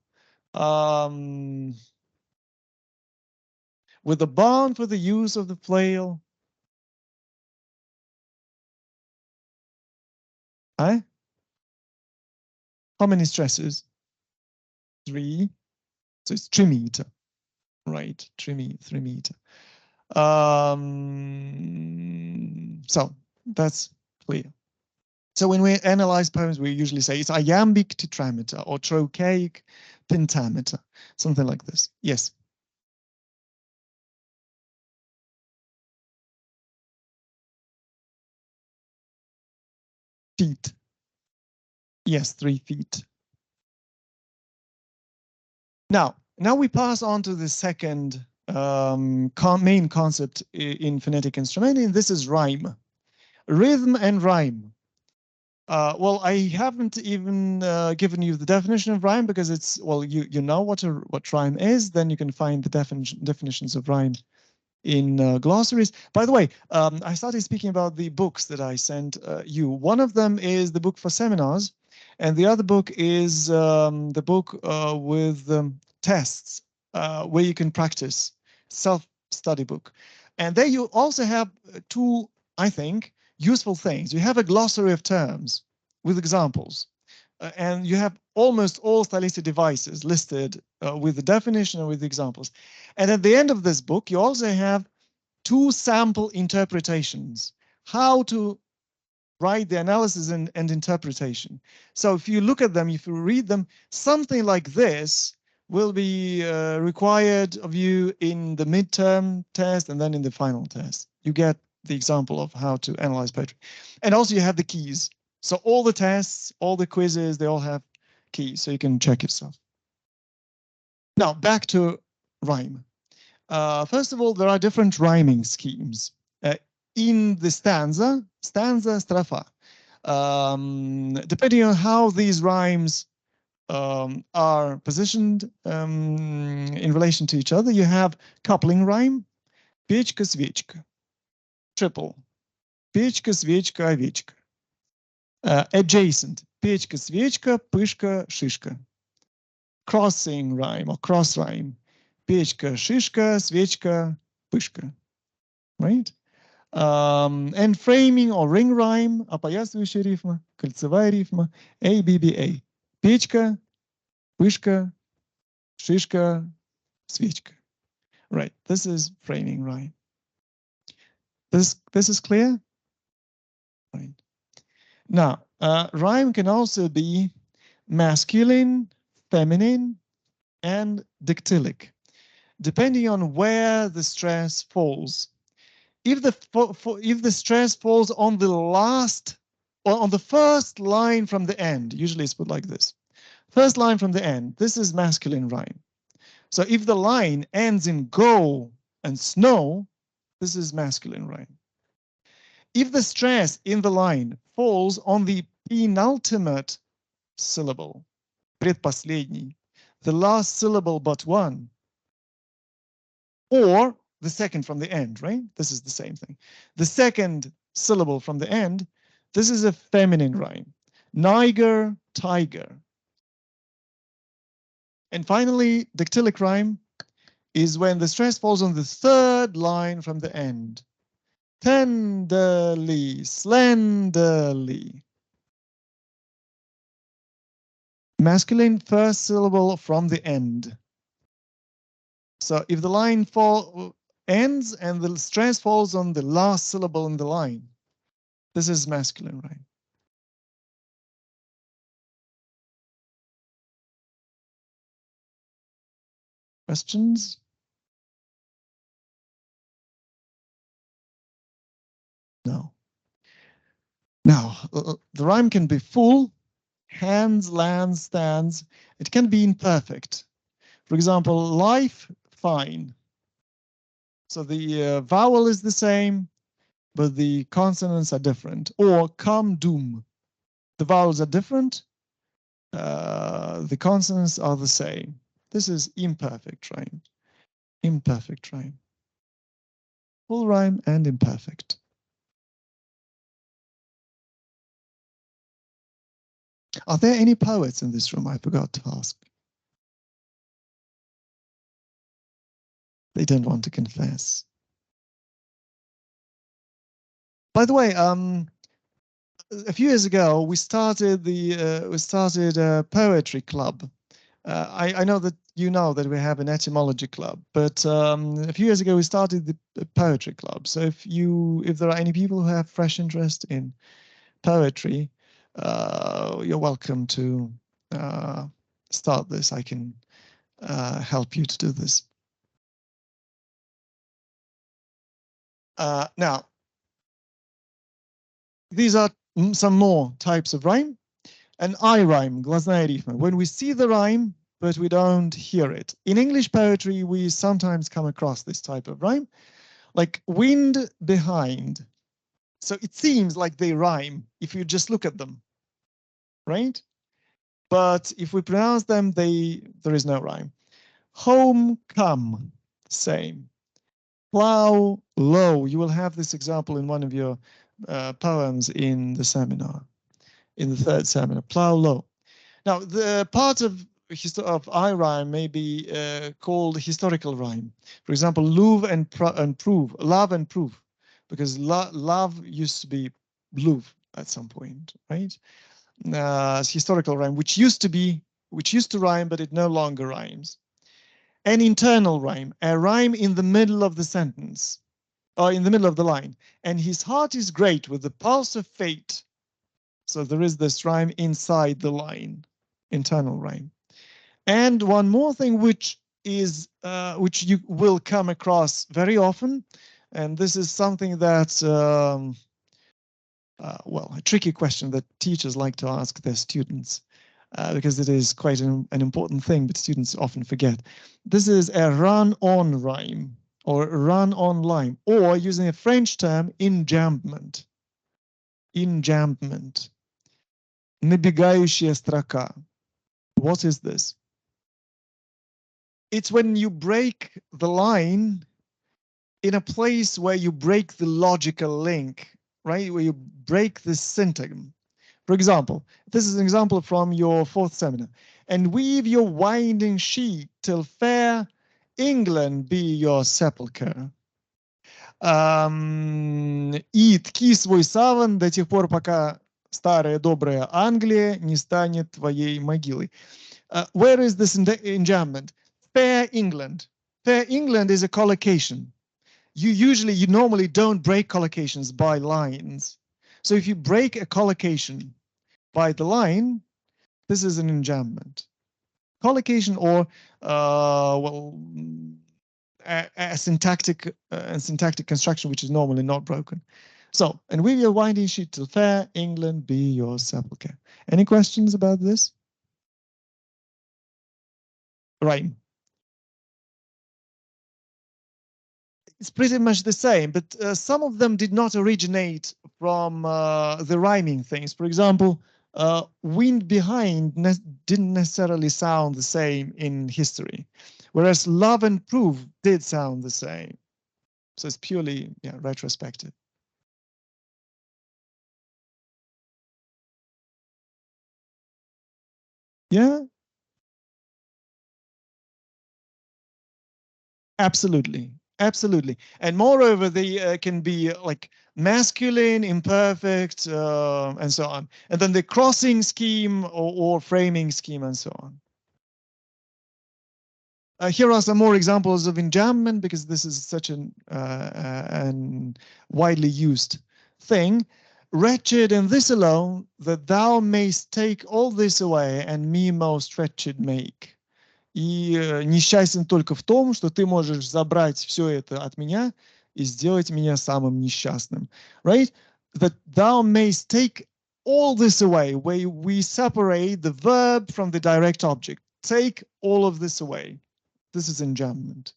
With the barn for the use of the flail. How many stresses? 3. So it's trimeter, right? 3 meter. So that's clear. So when we analyze poems, we usually say it's iambic tetrameter or trochaic pentameter, something like this. Yes. Feet. Yes, 3 feet. Now we pass on to the second main concept in phonetic instrumenting. This is rhyme, rhythm and rhyme. Well, I haven't even given you the definition of rhyme because it's, well, you know what rhyme is. Then you can find the definitions of rhyme in glossaries. By the way, I started speaking about the books that I sent you. One of them is the book for seminars, and the other book is the book with tests where you can practice, self-study book. And there you also have 2, I think, useful things. You have a glossary of terms with examples, and you have almost all stylistic devices listed with the definition and with the examples. And at the end of this book, you also have 2 sample interpretations, how to write the analysis and interpretation. So if you look at them, if you read them, something like this will be required of you in the midterm test and then in the final test. You get the example of how to analyze poetry. And also you have the keys. So all the tests, all the quizzes, they all have keys, so you can check yourself. Now back to rhyme. First of all, there are different rhyming schemes. In the stanza, stropha. Depending on how these rhymes are positioned in relation to each other, you have coupling rhyme, печка, свечка. Triple. Печка, свечка, овечка. Adjacent. Печка, свечка, пышка, шишка. Crossing rhyme or cross rhyme. Печка, шишка, свечка, пышка. Right? And framing or ring rhyme. Опоясывающая рифма, кольцевая рифма. A, B, B, A. Печка, пышка, шишка, свечка. Right. This is framing rhyme. This is clear? Right. Now, rhyme can also be masculine, feminine, and dactylic, depending on where the stress falls. If the stress falls on the last or on the first line from the end, usually it's put like this. First line from the end, this is masculine rhyme. So if the line ends in go and snow, this is masculine rhyme. If the stress in the line falls on the penultimate syllable, предпоследний, the last syllable but one, or the second from the end, right? This is the same thing. The second syllable from the end, this is a feminine rhyme. Niger, tiger. And finally, dactylic rhyme is when the stress falls on the third line from the end. Tenderly, slenderly. Masculine first syllable from the end. So if the line ends and the stress falls on the last syllable in the line, this is masculine rhyme. Questions? No. Now, the rhyme can be full, hands, lands, stands. It can be imperfect. For example, life, fine. So the vowel is the same, but the consonants are different. Or come, doom. The vowels are different. The consonants are the same. This is imperfect rhyme. Imperfect rhyme. Full rhyme and imperfect. Are there any poets in this room? I forgot to ask. They don't want to confess. By the way, a few years ago, we started a poetry club. I know that you know that we have an etymology club, but a few years ago we started the poetry club. So if there are any people who have fresh interest in poetry, you're welcome to start this. I can help you to do this. Now, these are some more types of rhyme. An I rhyme, гласная рифма, when we see the rhyme, but we don't hear it. In English poetry, we sometimes come across this type of rhyme, like wind behind. So it seems like they rhyme if you just look at them, right? But if we pronounce them, there is no rhyme. Home, come, same. Plow, low. You will have this example in one of your poems in the seminar, in the third seminar. Plow, low. Now, the part of I rhyme may be called historical rhyme. For example, love and prove, because love used to be love at some point, right? Historical rhyme, which used to rhyme, but it no longer rhymes. An internal rhyme, a rhyme in the middle of the sentence, or in the middle of the line. And his heart is great with the pulse of fate. So there is this rhyme inside the line, internal rhyme. And one more thing, which you will come across very often, and this is something that, well, a tricky question that teachers like to ask their students. Because it is quite an important thing, but students often forget. This is a run-on rhyme or run-on line, or using a French term, enjambment. Enjambment. Набегающая строка. What is this? It's when you break the line in a place where you break the logical link, right? Where you break the syntagm. For example, this is an example from your 4th seminar. And weave your winding sheet till fair England be your sepulchre. И тки свой саван до тех пор, пока старая добрая Англия не станет твоей могилой. Where is this enjambment? Fair England. Fair England is a collocation. You normally don't break collocations by lines. So if you break a collocation by the line, this is an enjambment. Collocation or a syntactic construction which is normally not broken. So, and with your winding sheet till fair England be your sepulchre. Any questions about this? Right. It's pretty much the same, but some of them did not originate from the rhyming things. For example, wind behind didn't necessarily sound the same in history, whereas love and prove did sound the same. So it's purely retrospective. Yeah, absolutely. Absolutely. And moreover, they can be like masculine, imperfect, and so on. And then the crossing scheme or framing scheme and so on. Here are some more examples of enjambment because this is such an widely used thing. Wretched in this alone, that thou mayst take all this away and me most wretched make. И несчастен только в том, что ты можешь забрать все это от меня и сделать меня самым несчастным. Right? That thou mayst take all this away, where we separate the verb from the direct object. Take all of this away. This is enjambment.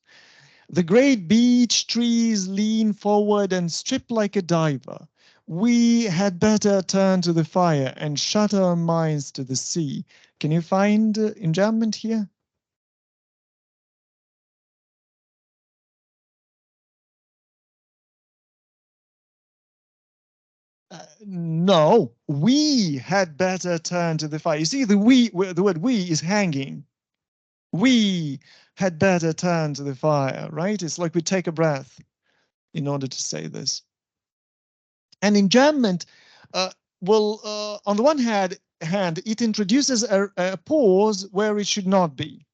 The great beech trees lean forward and strip like a diver. We had better turn to the fire and shut our minds to the sea. Can you find enjambment here? No, we had better turn to the fire. You see, the word we is hanging. We had better turn to the fire, right? It's like we take a breath in order to say this. And enjambment will, on the one hand, it introduces a pause where it should not be.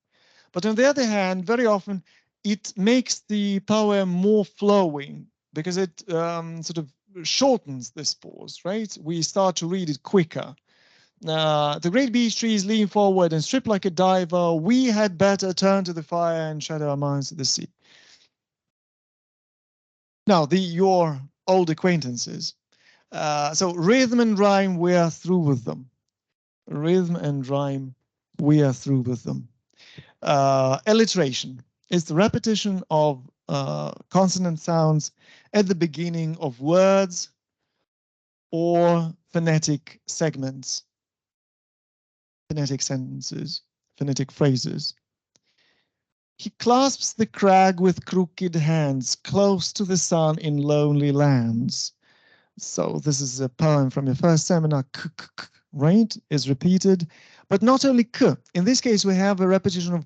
But on the other hand, very often, it makes the poem more flowing because it sort of shortens this pause, right? We start to read it quicker. The great beech trees lean forward and strip like a diver. We had better turn to the fire and shut our minds to the sea. Now, your old acquaintances. So rhythm and rhyme, we are through with them. Rhythm and rhyme, we are through with them. Alliteration is the repetition of consonant sounds at the beginning of words or phonetic segments, phonetic sentences, phonetic phrases. He clasps the crag with crooked hands, close to the sun in lonely lands. So this is a poem from your first seminar, right, is repeated, but not only k. In this case, we have a repetition of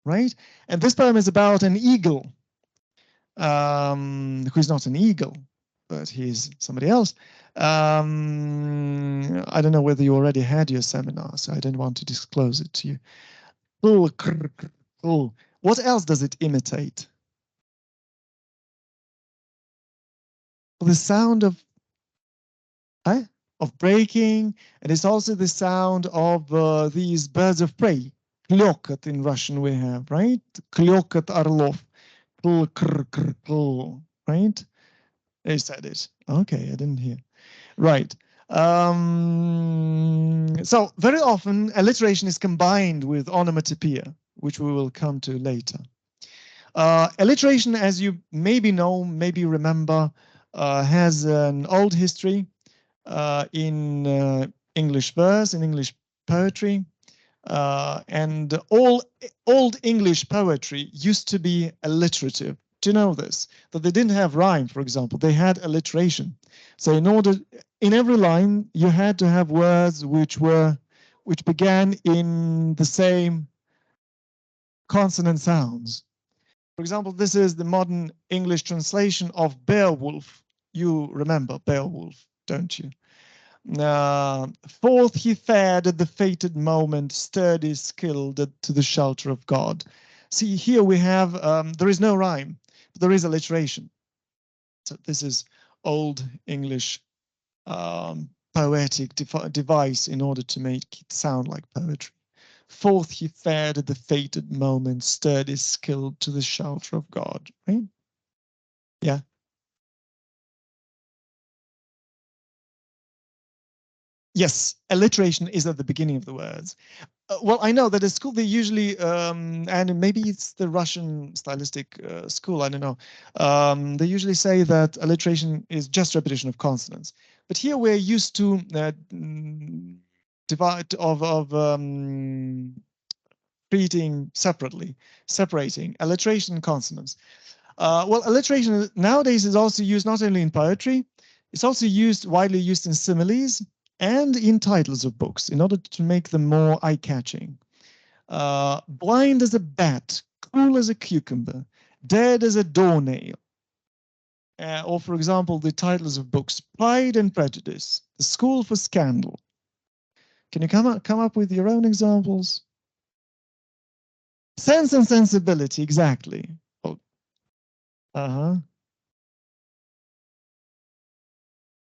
right? And this poem is about an eagle, who is not an eagle, but he's somebody else. I don't know whether you already had your seminar, so I don't want to disclose it to you. What else does it imitate? The sound of breaking, and it's also the sound of these birds of prey. Klёкот in Russian we have, right? Klёкот орлов. Right? I said it. Okay, I didn't hear. Right. So very often alliteration is combined with onomatopoeia, which we will come to later. Alliteration, as you maybe know, maybe remember, has an old history in English verse, in English poetry. And all Old English poetry used to be alliterative. Do you know this? That they didn't have rhyme, for example. They had alliteration. So in every line, you had to have words which began in the same consonant sounds. For example, this is the modern English translation of Beowulf. You remember Beowulf, don't you? Forth he fared at the fated moment, sturdy, skilled to the shelter of God. See, here we have, there is no rhyme, but there is alliteration. So this is Old English poetic device in order to make it sound like poetry. Forth he fared at the fated moment, sturdy, skilled to the shelter of God. Right? Yeah. Yes, alliteration is at the beginning of the words. Well, I know that at school they usually, and maybe it's the Russian stylistic school, I don't know. They usually say that alliteration is just repetition of consonants. But here we're used to treating separating alliteration and consonants. Well, alliteration nowadays is also used not only in poetry, it's also widely used in similes and in titles of books in order to make them more eye-catching. Blind as a bat, cool as a cucumber, dead as a doornail. Or, for example, the titles of books, Pride and Prejudice, The School for Scandal. Can you come up with your own examples? Sense and Sensibility, exactly. Oh.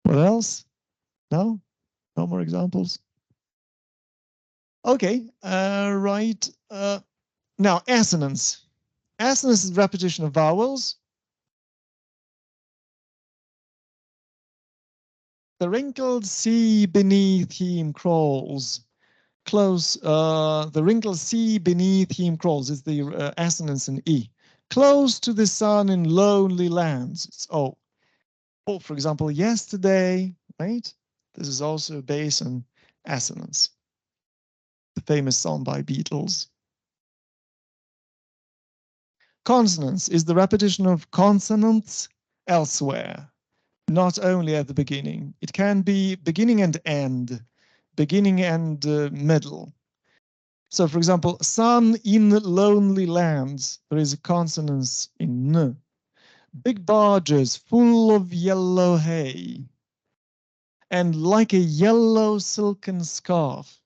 What else? No? No more examples? Okay, right. Now, assonance. Assonance is repetition of vowels. The wrinkled sea beneath him crawls. Close, the wrinkled sea beneath him crawls is the assonance in E. Close to the sun in lonely lands. It's O. Oh, for example, yesterday, right? This is also based on assonance. The famous song by Beatles. Consonance is the repetition of consonants elsewhere, not only at the beginning. It can be beginning and end, beginning and middle. So, for example, sun in lonely lands, there is a consonance in N. Big barges full of yellow hay, and like a yellow silken scarf.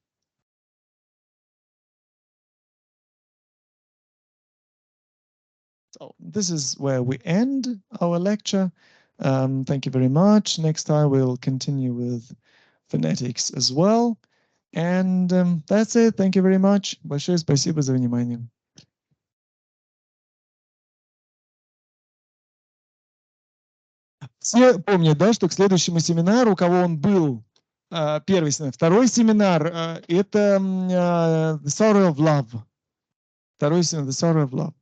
So this is where we end our lecture. Thank you very much. Next time we'll continue with phonetics as well. And that's it. Thank you very much. Большое спасибо за внимание. Все помнят, да, что к следующему семинару, у кого он был, первый семинар, второй семинар, это The Sorrow of Love. Второй семинар, The Sorrow of Love.